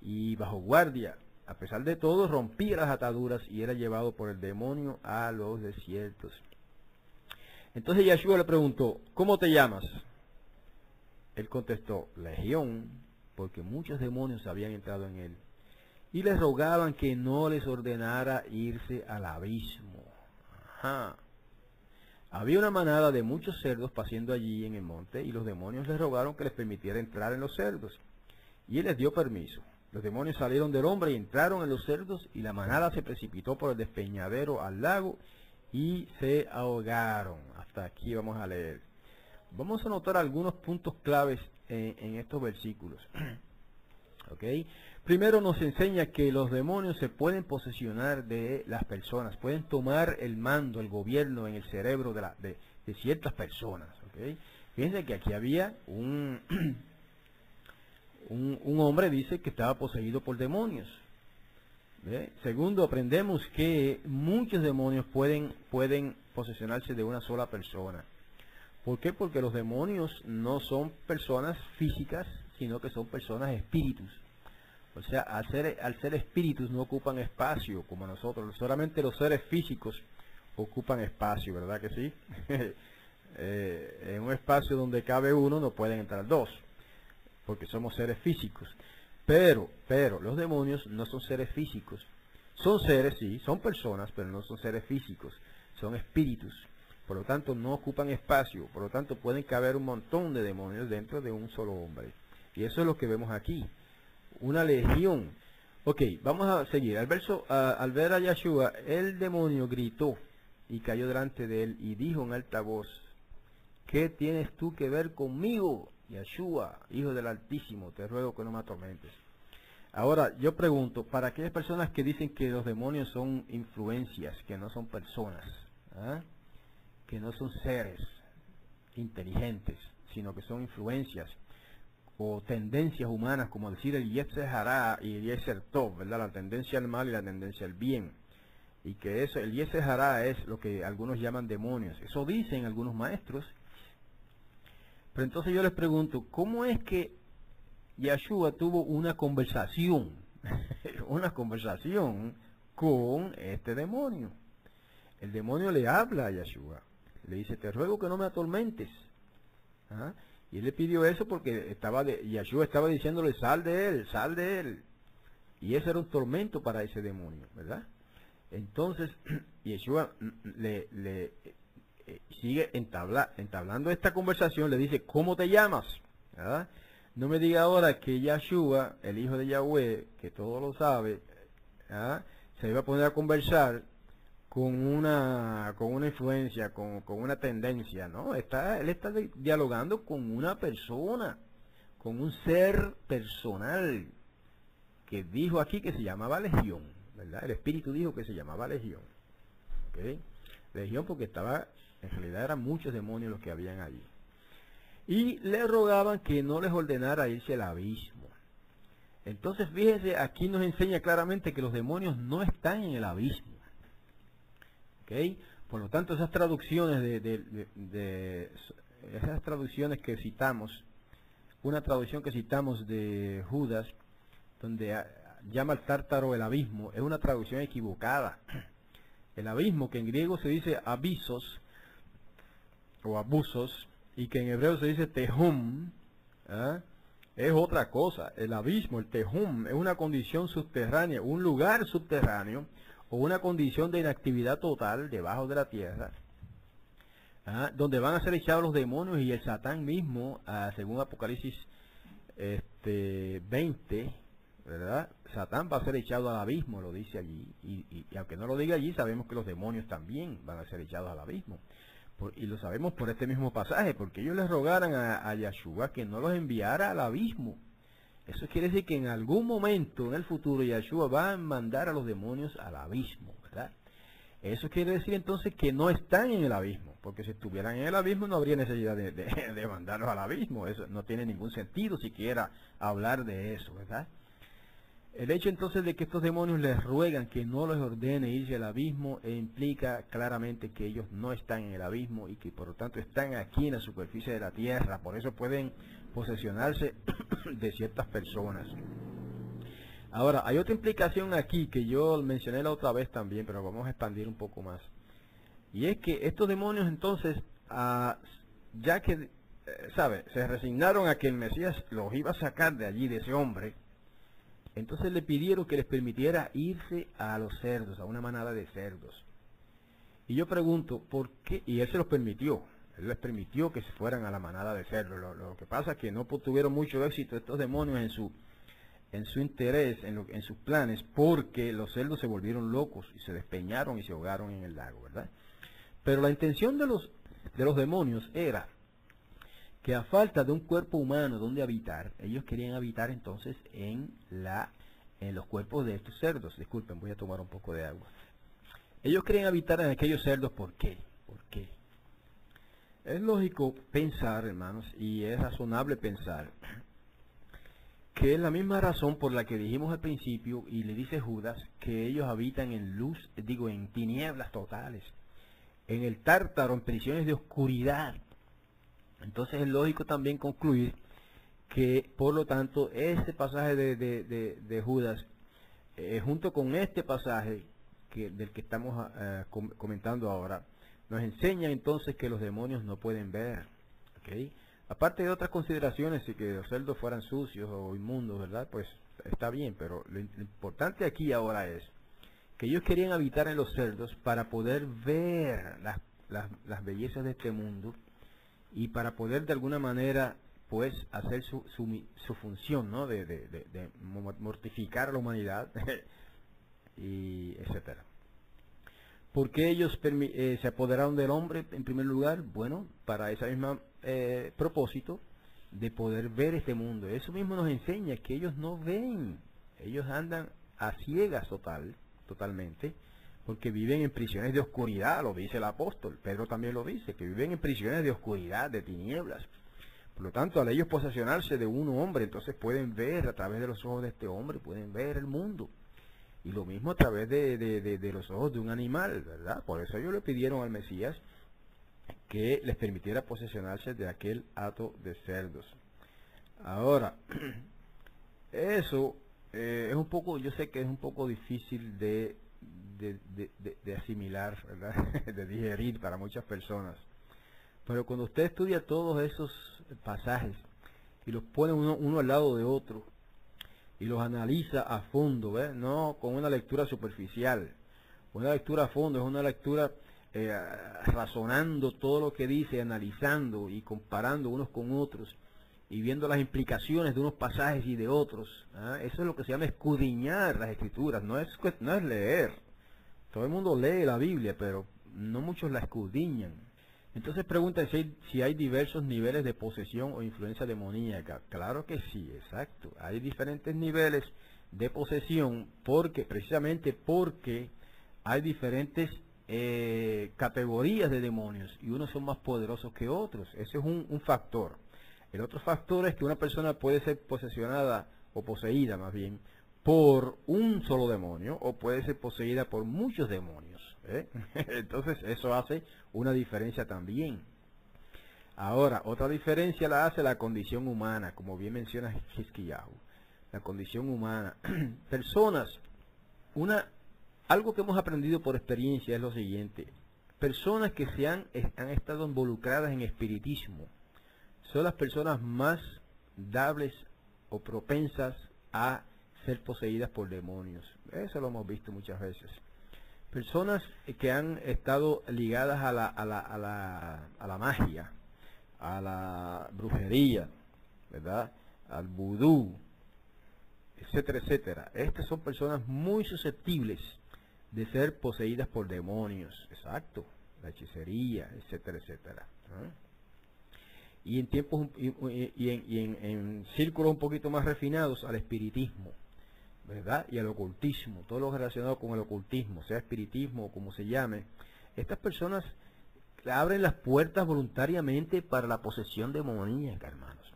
Speaker 1: y bajo guardia. A pesar de todo, rompía las ataduras y era llevado por el demonio a los desiertos. Entonces Yeshua le preguntó, ¿cómo te llamas? Él contestó, Legión, porque muchos demonios habían entrado en él. Y les rogaban que no les ordenara irse al abismo. Había una manada de muchos cerdos paciendo allí en el monte, y los demonios les rogaron que les permitiera entrar en los cerdos. Y él les dio permiso. Los demonios salieron del hombre y entraron en los cerdos, y la manada se precipitó por el despeñadero al lago, y se ahogaron. Hasta aquí vamos a leer. Vamos a notar algunos puntos claves en estos versículos. Primero nos enseña que los demonios se pueden posesionar de las personas, pueden tomar el mando, el gobierno en el cerebro de ciertas personas. Fíjense que aquí había un hombre, dice, que estaba poseído por demonios. Segundo, aprendemos que muchos demonios pueden posesionarse de una sola persona. ¿Por qué? Porque los demonios no son personas físicas, sino que son personas espíritus. O sea, al ser espíritus no ocupan espacio como nosotros. Solamente los seres físicos ocupan espacio, ¿verdad que sí? En un espacio donde cabe uno no pueden entrar dos, porque somos seres físicos. Pero los demonios no son seres físicos. Son seres, sí, son personas, pero no son seres físicos. Son espíritus. Por lo tanto, no ocupan espacio. Por lo tanto, pueden caber un montón de demonios dentro de un solo hombre. Y eso es lo que vemos aquí. Una legión. Ok, vamos a seguir. Al ver a Yeshua, el demonio gritó y cayó delante de él y dijo en alta voz, ¿qué tienes tú que ver conmigo, Yeshua, hijo del Altísimo? Te ruego que no me atormentes. Ahora, yo pregunto, para aquellas personas que dicen que los demonios son influencias, que no son personas, que no son seres inteligentes, sino que son influencias o tendencias humanas, como decir el Yetzer Hará y el Yetzer Tov, ¿verdad? La tendencia al mal y la tendencia al bien. Y que eso, el Yetzer Hará es lo que algunos llaman demonios. Eso dicen algunos maestros. Pero entonces yo les pregunto, ¿cómo es que Yeshua tuvo una conversación, una conversación con este demonio? El demonio le habla a Yeshua, le dice, te ruego que no me atormentes. Y él le pidió eso porque Yeshua estaba diciéndole, sal de él, sal de él. Y ese era un tormento para ese demonio, ¿verdad? Entonces, Yeshua le sigue entablando esta conversación, le dice, ¿cómo te llamas? ¿Verdad? No me diga ahora que Yeshua, el hijo de Yahweh, que todo lo sabe, se iba a poner a conversar con una influencia, con una tendencia, ¿no? Él está dialogando con una persona, con un ser personal, que dijo aquí que se llamaba Legión, ¿verdad? El Espíritu dijo que se llamaba Legión. Legión porque en realidad eran muchos demonios los que habían allí. Y le rogaban que no les ordenara irse al abismo. Entonces, fíjense, aquí nos enseña claramente que los demonios no están en el abismo. Por lo tanto, esas traducciones esas traducciones que citamos, una traducción que citamos de Judas, donde llama al tártaro el abismo, es una traducción equivocada. El abismo, que en griego se dice abisos o abusos, y que en hebreo se dice tehum, es otra cosa. El abismo, el tehum, es una condición subterránea, un lugar subterráneo, o una condición de inactividad total debajo de la tierra, donde van a ser echados los demonios y el Satán mismo, según Apocalipsis 20, ¿verdad? Satán va a ser echado al abismo, lo dice allí, y aunque no lo diga allí, sabemos que los demonios también van a ser echados al abismo. Y lo sabemos por este mismo pasaje, porque ellos les rogaran a Yahshua que no los enviara al abismo. Eso quiere decir que en algún momento en el futuro Yahshua va a mandar a los demonios al abismo, ¿verdad? Eso quiere decir entonces que no están en el abismo, porque si estuvieran en el abismo no habría necesidad de mandarlos al abismo. Eso no tiene ningún sentido siquiera hablar de eso, ¿verdad? El hecho entonces de que estos demonios les ruegan que no les ordene irse al abismo implica claramente que ellos no están en el abismo y que por lo tanto están aquí en la superficie de la tierra. Por eso pueden posesionarse de ciertas personas. Ahora, hay otra implicación aquí que yo mencioné la otra vez también, pero vamos a expandir un poco más. Y es que estos demonios entonces, ya que, se resignaron a que el Mesías los iba a sacar de allí, de ese hombre, entonces le pidieron que les permitiera irse a los cerdos, a una manada de cerdos. Y yo pregunto, ¿por qué? Y él se los permitió. Él les permitió que se fueran a la manada de cerdos. Lo que pasa es que no tuvieron mucho éxito estos demonios en su interés, en sus planes, porque los cerdos se volvieron locos y se despeñaron y se ahogaron en el lago, ¿verdad? Pero la intención de los demonios era que a falta de un cuerpo humano donde habitar, ellos querían habitar entonces en los cuerpos de estos cerdos. Disculpen, voy a tomar un poco de agua. Ellos querían habitar en aquellos cerdos, ¿por qué? ¿Por qué? Es lógico pensar, hermanos, y es razonable pensar, que es la misma razón por la que dijimos al principio, y le dice Judas, que ellos habitan en tinieblas totales, en el tártaro, en prisiones de oscuridad. Entonces es lógico también concluir que, por lo tanto, este pasaje de Judas, junto con este pasaje del que estamos comentando ahora, nos enseña entonces que los demonios no pueden ver. ¿Okay? Aparte de otras consideraciones, si que los cerdos fueran sucios o inmundos, ¿verdad? Pues está bien, pero lo importante aquí ahora es que ellos querían habitar en los cerdos para poder ver las bellezas de este mundo y para poder de alguna manera pues hacer su función, ¿no? De mortificar a la humanidad y etcétera. ¿Por qué ellos se apoderaron del hombre en primer lugar? Bueno, para ese mismo propósito de poder ver este mundo. Eso mismo nos enseña que ellos no ven, ellos andan a ciegas totalmente, porque viven en prisiones de oscuridad, lo dice el apóstol. Pedro también lo dice, que viven en prisiones de oscuridad, de tinieblas. Por lo tanto, al ellos posesionarse de un hombre, entonces pueden ver a través de los ojos de este hombre, pueden ver el mundo. Y lo mismo a través de los ojos de un animal, ¿verdad? Por eso ellos le pidieron al Mesías que les permitiera posesionarse de aquel hato de cerdos. Ahora, eso es un poco, yo sé que es un poco difícil de asimilar, ¿verdad? De digerir para muchas personas. Pero cuando usted estudia todos esos pasajes y los pone uno al lado de otro y los analiza a fondo, ¿ves? No con una lectura superficial. Una lectura a fondo es una lectura razonando todo lo que dice, analizando y comparando unos con otros y viendo las implicaciones de unos pasajes y de otros. Eso es lo que se llama escudriñar las escrituras, no es leer. Todo el mundo lee la Biblia, pero no muchos la escudriñan. Entonces preguntan si hay diversos niveles de posesión o influencia demoníaca. Claro que sí, exacto. Hay diferentes niveles de posesión precisamente porque hay diferentes categorías de demonios y unos son más poderosos que otros. Ese es un factor. El otro factor es que una persona puede ser posesionada o poseída más bien por un solo demonio o puede ser poseída por muchos demonios. Entonces eso hace una diferencia también. Ahora, otra diferencia la hace la condición humana, como bien menciona Hizkiyahu. La condición humana. Personas, algo que hemos aprendido por experiencia es lo siguiente. Personas que han estado involucradas en espiritismo son las personas más dables o propensas a ser poseídas por demonios. Eso lo hemos visto muchas veces. Personas que han estado ligadas a la magia, a la brujería, ¿verdad? Al vudú, etcétera, etcétera. Estas son personas muy susceptibles de ser poseídas por demonios, exacto, la hechicería, etcétera, etcétera, ¿no? Y en tiempos en círculos un poquito más refinados al espiritismo, ¿verdad? Y al ocultismo, todo lo relacionado con el ocultismo, sea espiritismo o como se llame. Estas personas abren las puertas voluntariamente para la posesión demoníaca, hermanos.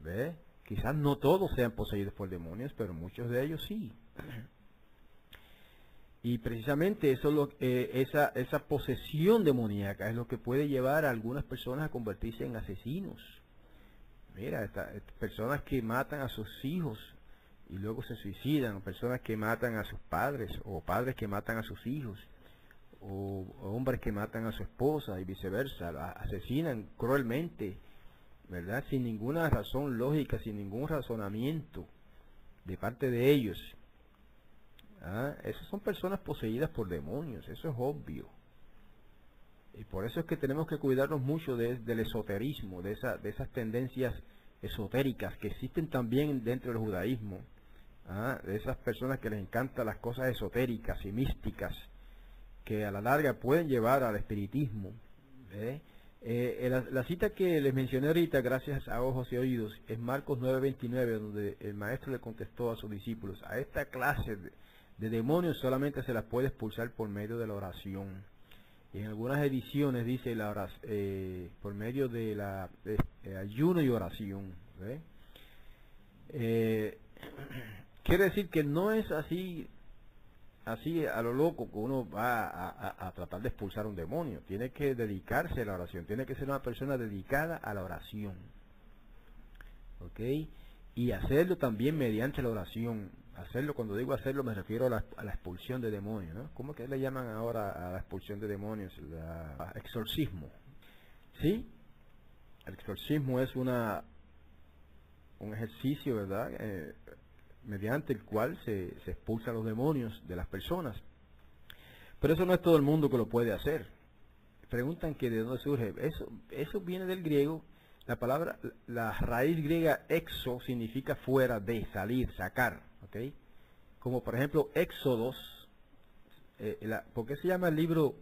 Speaker 1: ¿Ve? Quizás no todos sean poseídos por demonios, pero muchos de ellos sí. Y precisamente eso esa posesión demoníaca es lo que puede llevar a algunas personas a convertirse en asesinos. Mira, estas personas que matan a sus hijos y luego se suicidan, personas que matan a sus padres, o padres que matan a sus hijos, o hombres que matan a su esposa y viceversa, asesinan cruelmente, ¿verdad? Sin ninguna razón lógica, sin ningún razonamiento de parte de ellos. Esas son personas poseídas por demonios, eso es obvio. Y por eso es que tenemos que cuidarnos mucho del esoterismo, de esas tendencias esotéricas que existen también dentro del judaísmo. De esas personas que les encantan las cosas esotéricas y místicas, que a la larga pueden llevar al espiritismo. La cita que les mencioné ahorita, gracias a ojos y oídos, es Marcos 9:29, donde el maestro le contestó a sus discípulos: a esta clase de demonios solamente se las puede expulsar por medio de la oración. Y en algunas ediciones dice por medio de ayuno y oración. Quiere decir que no es así a lo loco que uno va a tratar de expulsar un demonio. Tiene que dedicarse a la oración, tiene que ser una persona dedicada a la oración, ¿ok? Y hacerlo también mediante la oración. Hacerlo, cuando digo hacerlo, me refiero a la expulsión de demonios, ¿no? ¿Cómo que le llaman ahora a la expulsión de demonios? Exorcismo. ¿Sí? El exorcismo es un ejercicio, ¿verdad? Mediante el cual se expulsan los demonios de las personas. Pero eso no es todo el mundo que lo puede hacer. Preguntan que de dónde surge. Eso viene del griego. La raíz griega exo significa fuera de, salir, sacar, ¿ok? Como por ejemplo Éxodos. ¿Por qué se llama el libro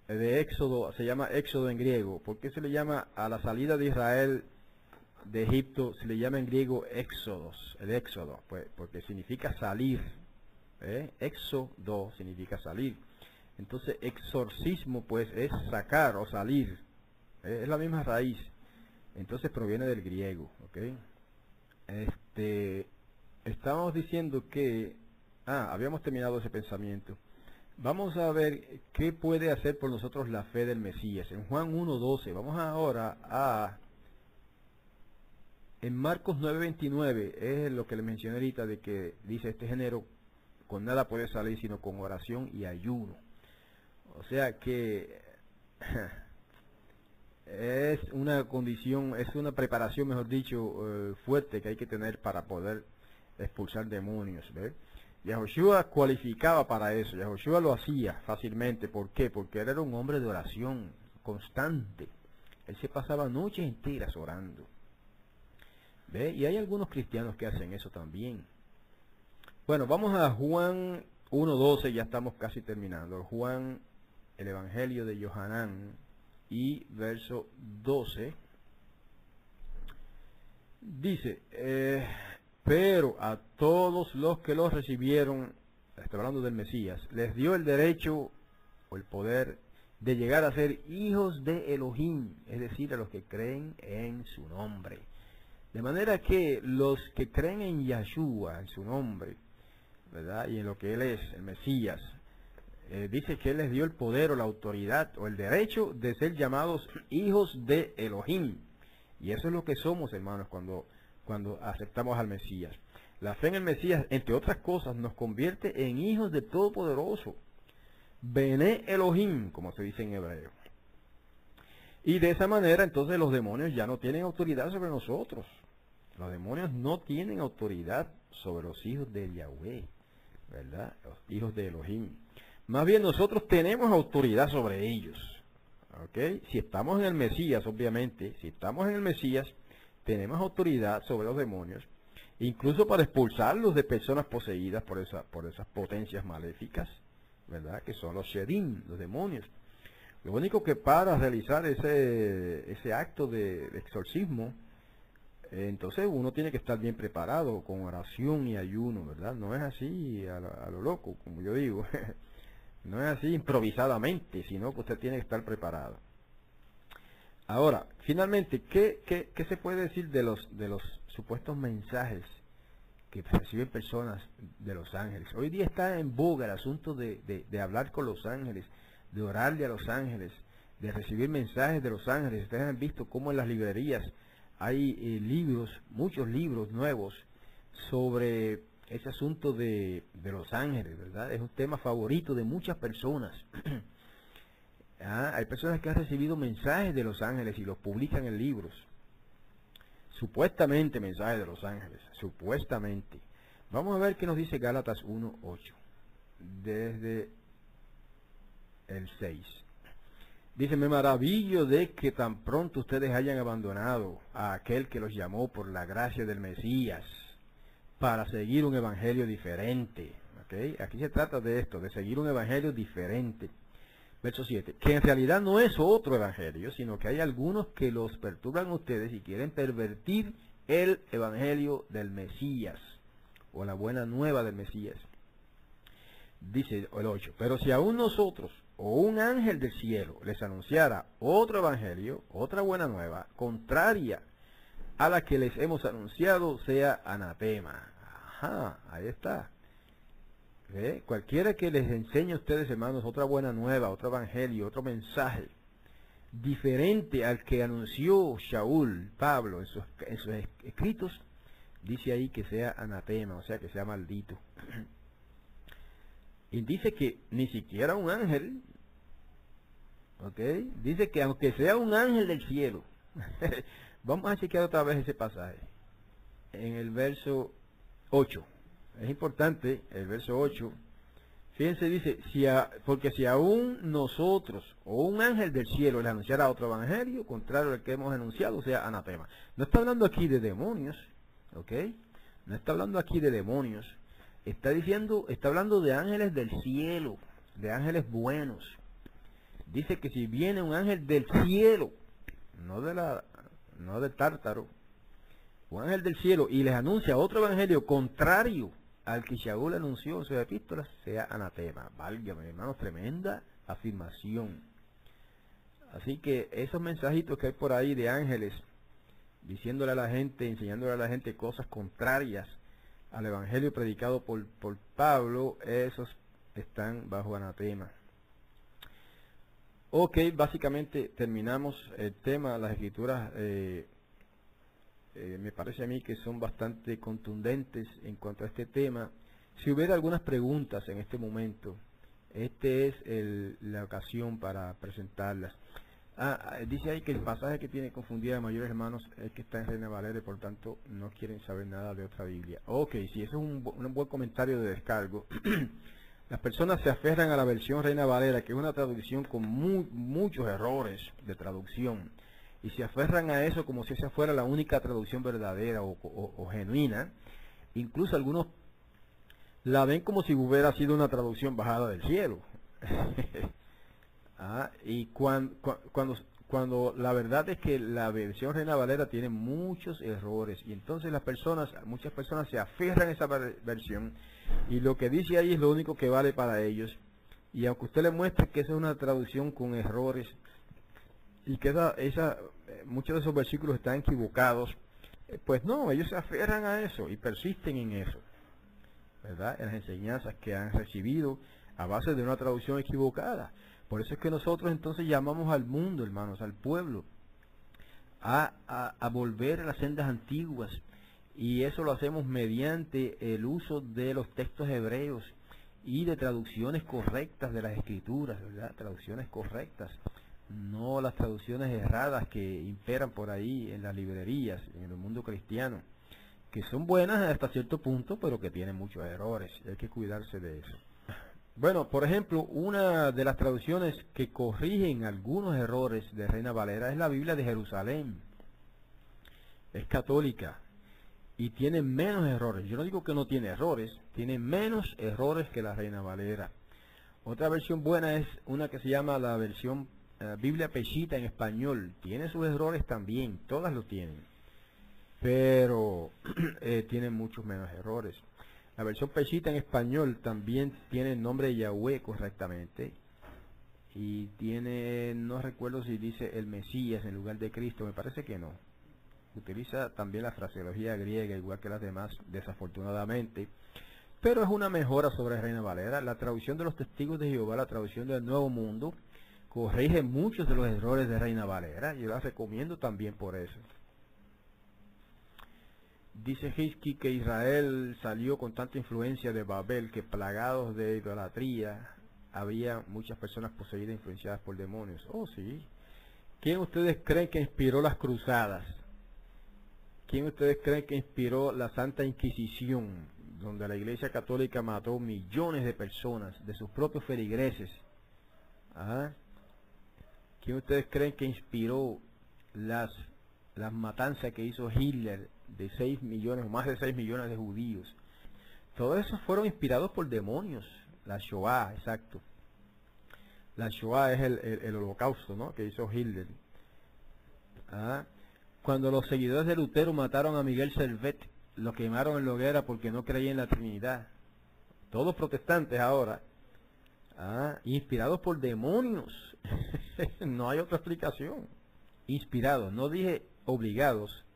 Speaker 1: de Éxodo? Se llama Éxodo en griego. ¿Por qué se le llama a la salida de Israel de Egipto? Se le llama en griego Éxodos, el Éxodo, pues, porque significa salir. Éxodo significa salir. Entonces exorcismo pues es sacar o salir. Es la misma raíz. Entonces proviene del griego, ¿ok? Estamos diciendo que habíamos terminado ese pensamiento. Vamos a ver qué puede hacer por nosotros la fe del Mesías. En Juan 1:12, vamos ahora en Marcos 9:29, es lo que le mencioné ahorita, de que dice: este género con nada puede salir sino con oración y ayuno. O sea que es una condición, es una preparación, mejor dicho, fuerte que hay que tener para poder expulsar demonios. Yahushua cualificaba para eso, Yahushua lo hacía fácilmente. ¿Por qué? Porque él era un hombre de oración constante. Él se pasaba noches enteras orando. Y hay algunos cristianos que hacen eso también. Bueno, vamos a Juan 1:12, ya estamos casi terminando. Juan, el Evangelio de Yohanan, y verso 12, dice: pero a todos los que los recibieron, está hablando del Mesías, les dio el derecho o el poder de llegar a ser hijos de Elohim, es decir, a los que creen en su nombre. De manera que los que creen en Yahshua, en su nombre, ¿verdad? Y en lo que Él es, el Mesías, dice que Él les dio el poder o la autoridad o el derecho de ser llamados hijos de Elohim. Y eso es lo que somos, hermanos, cuando aceptamos al Mesías. La fe en el Mesías, entre otras cosas, nos convierte en hijos del Todopoderoso. Bene Elohim, como se dice en hebreo. Y de esa manera, entonces, los demonios ya no tienen autoridad sobre nosotros. Los demonios no tienen autoridad sobre los hijos de Yahweh, ¿verdad? Los hijos de Elohim. Más bien nosotros tenemos autoridad sobre ellos. ¿Ok? Si estamos en el Mesías, obviamente, si estamos en el Mesías, tenemos autoridad sobre los demonios, incluso para expulsarlos de personas poseídas por esas potencias maléficas, ¿verdad? Que son los Shedim, los demonios. Lo único que para realizar ese acto de exorcismo, entonces uno tiene que estar bien preparado con oración y ayuno, ¿verdad? No es así a lo loco, como yo digo. No es así improvisadamente, sino que usted tiene que estar preparado. Ahora, finalmente, ¿qué se puede decir de los supuestos mensajes que reciben personas de los ángeles? Hoy día está en boga el asunto de hablar con los ángeles, de orarle a los ángeles, de recibir mensajes de los ángeles. Ustedes han visto cómo en las librerías hay libros, muchos libros nuevos sobre ese asunto de los ángeles, ¿verdad? Es un tema favorito de muchas personas. Hay personas que han recibido mensajes de los ángeles y los publican en libros. Supuestamente mensajes de los ángeles, supuestamente. Vamos a ver qué nos dice Gálatas 1:8, desde el 6. Dice: me maravillo de que tan pronto ustedes hayan abandonado a aquel que los llamó por la gracia del Mesías, para seguir un evangelio diferente. ¿Okay? Aquí se trata de esto, de seguir un evangelio diferente. Verso 7, que en realidad no es otro evangelio, sino que hay algunos que los perturban a ustedes y quieren pervertir el evangelio del Mesías, o la buena nueva del Mesías. Dice el 8, pero si aún nosotros, o un ángel del cielo, les anunciara otro evangelio, otra buena nueva, contraria a la que les hemos anunciado, sea anatema. Ajá, ahí está. ¿Ve? Cualquiera que les enseñe a ustedes, hermanos, otra buena nueva, otro evangelio, otro mensaje, diferente al que anunció Shaul, Pablo, en sus escritos, dice ahí que sea anatema, o sea, que sea maldito. Y dice que ni siquiera un ángel, ¿ok? Dice que aunque sea un ángel del cielo. Vamos a chequear otra vez ese pasaje. En el verso 8. Es importante, el verso 8. Fíjense, dice, porque si aún nosotros, o un ángel del cielo, les anunciara otro evangelio, contrario al que hemos anunciado, sea anatema. No está hablando aquí de demonios, ¿ok? No está hablando aquí de demonios. Está hablando de ángeles del cielo, de ángeles buenos. Dice que si viene un ángel del cielo, no del tártaro, un ángel del cielo, y les anuncia otro evangelio contrario al que Shaul anunció en sus epístolas, sea anatema. Válgame, hermanos, tremenda afirmación. Así que esos mensajitos que hay por ahí de ángeles, diciéndole a la gente, enseñándole a la gente cosas contrarias al evangelio predicado por Pablo, esos están bajo anatema. Ok, básicamente terminamos el tema. Las escrituras me parece a mí que son bastante contundentes en cuanto a este tema. Si hubiera algunas preguntas en este momento, este es la ocasión para presentarlas. Dice ahí que el pasaje que tiene confundida a mayores hermanos es que está en Reina Valera y por tanto no quieren saber nada de otra Biblia. Ok, si eso es un buen comentario de descargo. Las personas se aferran a la versión Reina Valera, que es una traducción con muchos errores de traducción, y se aferran a eso como si esa fuera la única traducción verdadera o genuina. Incluso algunos la ven como si hubiera sido una traducción bajada del cielo. Y cuando la verdad es que la versión Reina Valera tiene muchos errores, y entonces muchas personas se aferran a esa versión, y lo que dice ahí es lo único que vale para ellos. Y aunque usted le muestre que esa es una traducción con errores, y que muchos de esos versículos están equivocados, pues no, ellos se aferran a eso y persisten en eso, ¿verdad? En las enseñanzas que han recibido a base de una traducción equivocada. Por eso es que nosotros entonces llamamos al mundo, hermanos, al pueblo, a volver a las sendas antiguas, y eso lo hacemos mediante el uso de los textos hebreos y de traducciones correctas de las escrituras, ¿verdad? Traducciones correctas, no las traducciones erradas que imperan por ahí en las librerías, en el mundo cristiano, que son buenas hasta cierto punto, pero que tienen muchos errores, y hay que cuidarse de eso. Bueno, por ejemplo, una de las traducciones que corrigen algunos errores de Reina Valera es la Biblia de Jerusalén. Es católica y tiene menos errores. Yo no digo que no tiene errores, tiene menos errores que la Reina Valera. Otra versión buena es una que se llama la versión Biblia Peshitta en español. Tiene sus errores también, todas lo tienen, pero tiene muchos menos errores. La versión Peshitta en español también tiene el nombre de Yahweh correctamente y tiene, no recuerdo si dice el Mesías en lugar de Cristo, me parece que no. Utiliza también la fraseología griega igual que las demás, desafortunadamente, pero es una mejora sobre Reina Valera. La traducción de los Testigos de Jehová, la traducción del Nuevo Mundo, corrige muchos de los errores de Reina Valera. Yo la recomiendo también por eso. Dice Hiski que Israel salió con tanta influencia de Babel que, plagados de idolatría, había muchas personas poseídas e influenciadas por demonios. Oh, sí. ¿Quién ustedes creen que inspiró las cruzadas? ¿Quién ustedes creen que inspiró la Santa Inquisición, donde la Iglesia Católica mató millones de personas, de sus propios feligreses? ¿Ah? ¿Quién ustedes creen que inspiró las matanzas que hizo Hitler de 6 millones o más de 6 millones de judíos? Todos esos fueron inspirados por demonios. La Shoah, exacto. La Shoah es el holocausto, ¿no?, que hizo Hitler. ¿Ah? Cuando los seguidores de Lutero mataron a Miguel Servet, lo quemaron en la hoguera porque no creían en la Trinidad. Todos protestantes ahora, inspirados por demonios. No hay otra explicación. Inspirados, no dije obligados,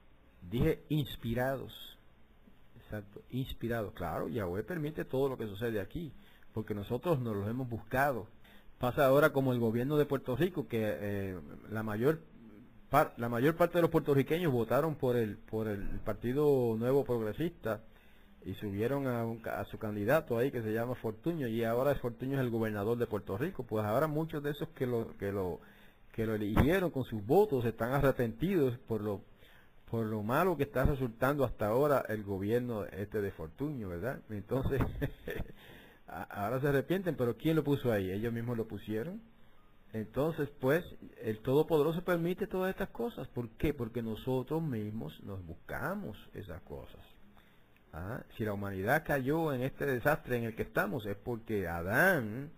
Speaker 1: dije inspirados. Exacto, inspirados. Claro, Yahweh permite todo lo que sucede aquí, porque nosotros nos lo hemos buscado. Pasa ahora como el gobierno de Puerto Rico, que la mayor parte de los puertorriqueños votaron por el Partido Nuevo Progresista y subieron a su candidato ahí que se llama Fortuño, y ahora Fortuño es el gobernador de Puerto Rico. Pues ahora muchos de esos que lo eligieron con sus votos están arrepentidos por lo malo que está resultando hasta ahora el gobierno de Fortuño, ¿verdad? Entonces ahora se arrepienten, pero ¿quién lo puso ahí? Ellos mismos lo pusieron. Entonces, pues, el Todopoderoso permite todas estas cosas. ¿Por qué? Porque nosotros mismos nos buscamos esas cosas. Si la humanidad cayó en este desastre en el que estamos, es porque Adán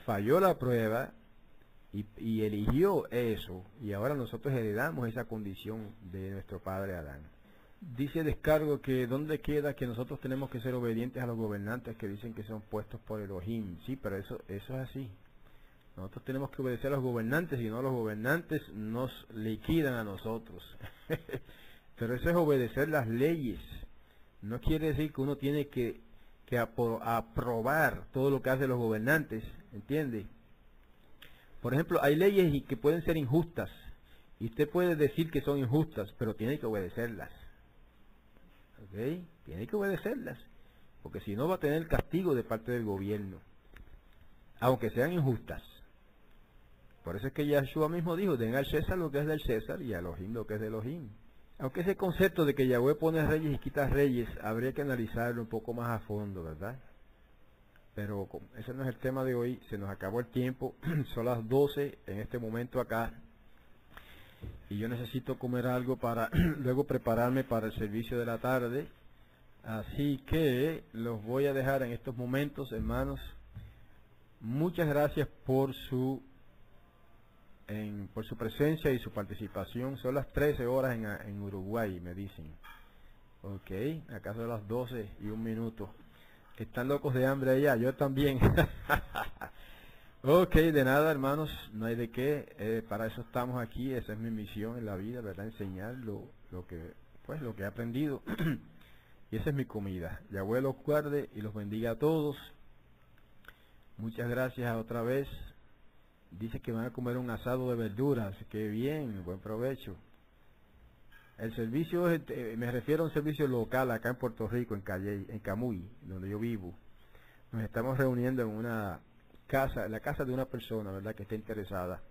Speaker 1: falló la prueba y eligió eso. Y ahora nosotros heredamos esa condición de nuestro padre Adán. Dice Descargo que ¿dónde queda que nosotros tenemos que ser obedientes a los gobernantes que dicen que son puestos por Elohim? Sí, pero eso es así. Nosotros tenemos que obedecer a los gobernantes, y no los gobernantes nos liquidan a nosotros. Pero eso es obedecer las leyes. No quiere decir que uno tiene que aprobar todo lo que hacen los gobernantes, ¿entiende? Por ejemplo, hay leyes que pueden ser injustas, y usted puede decir que son injustas, pero tiene que obedecerlas. ¿Ok? Tiene que obedecerlas, porque si no va a tener castigo de parte del gobierno, aunque sean injustas. Por eso es que Yahshua mismo dijo, den al César lo que es del César y a Elohim lo que es de Elohim. Aunque ese concepto de que Yahweh pone reyes y quita reyes, habría que analizarlo un poco más a fondo, ¿verdad? Pero ese no es el tema de hoy, se nos acabó el tiempo, son las 12 en este momento acá, y yo necesito comer algo para luego prepararme para el servicio de la tarde. Así que los voy a dejar en estos momentos, hermanos. Muchas gracias por su presencia y su participación. Son las 13 horas en Uruguay, me dicen. Ok, acá son las 12:01. Están locos de hambre allá, yo también. Ok, de nada, hermanos, no hay de qué. Para eso estamos aquí, esa es mi misión en la vida, ¿verdad? Enseñar lo que he aprendido. Y esa es mi comida. Yahweh los guarde y los bendiga a todos. Muchas gracias otra vez. Dice que van a comer un asado de verduras. Qué bien, buen provecho. El servicio, me refiero a un servicio local acá en Puerto Rico, en Camuy, donde yo vivo. Nos estamos reuniendo en una casa, en la casa de una persona, ¿verdad?, que está interesada.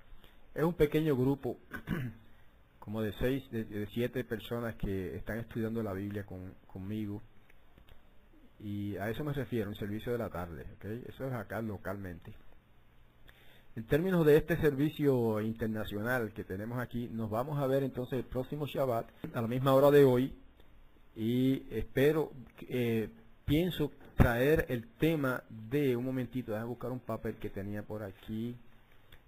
Speaker 1: Es un pequeño grupo, como de 7 personas que están estudiando la Biblia conmigo. Y a eso me refiero, un servicio de la tarde, ¿okay? Eso es acá localmente. En términos de este servicio internacional que tenemos aquí, nos vamos a ver entonces el próximo Shabbat a la misma hora de hoy, y espero, pienso traer el tema de, un momentito, déjame buscar un papel que tenía por aquí,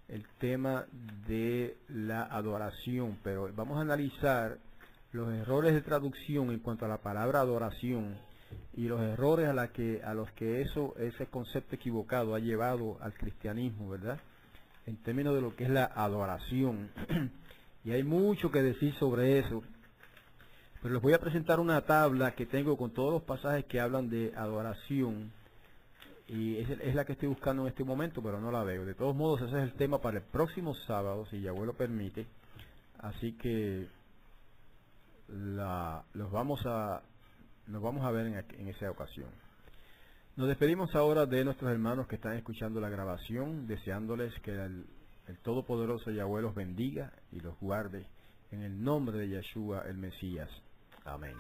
Speaker 1: el tema de la adoración, pero vamos a analizar los errores de traducción en cuanto a la palabra adoración y los errores a los que ese concepto equivocado ha llevado al cristianismo, ¿verdad? En términos de lo que es la adoración. Y hay mucho que decir sobre eso, pero les voy a presentar una tabla que tengo con todos los pasajes que hablan de adoración, y es la que estoy buscando en este momento, pero no la veo. De todos modos, ese es el tema para el próximo sábado, si Yahweh lo permite. Así que nos vamos a ver en esa ocasión. Nos despedimos ahora de nuestros hermanos que están escuchando la grabación, deseándoles que el Todopoderoso Yahweh los bendiga y los guarde en el nombre de Yeshua el Mesías. Amén.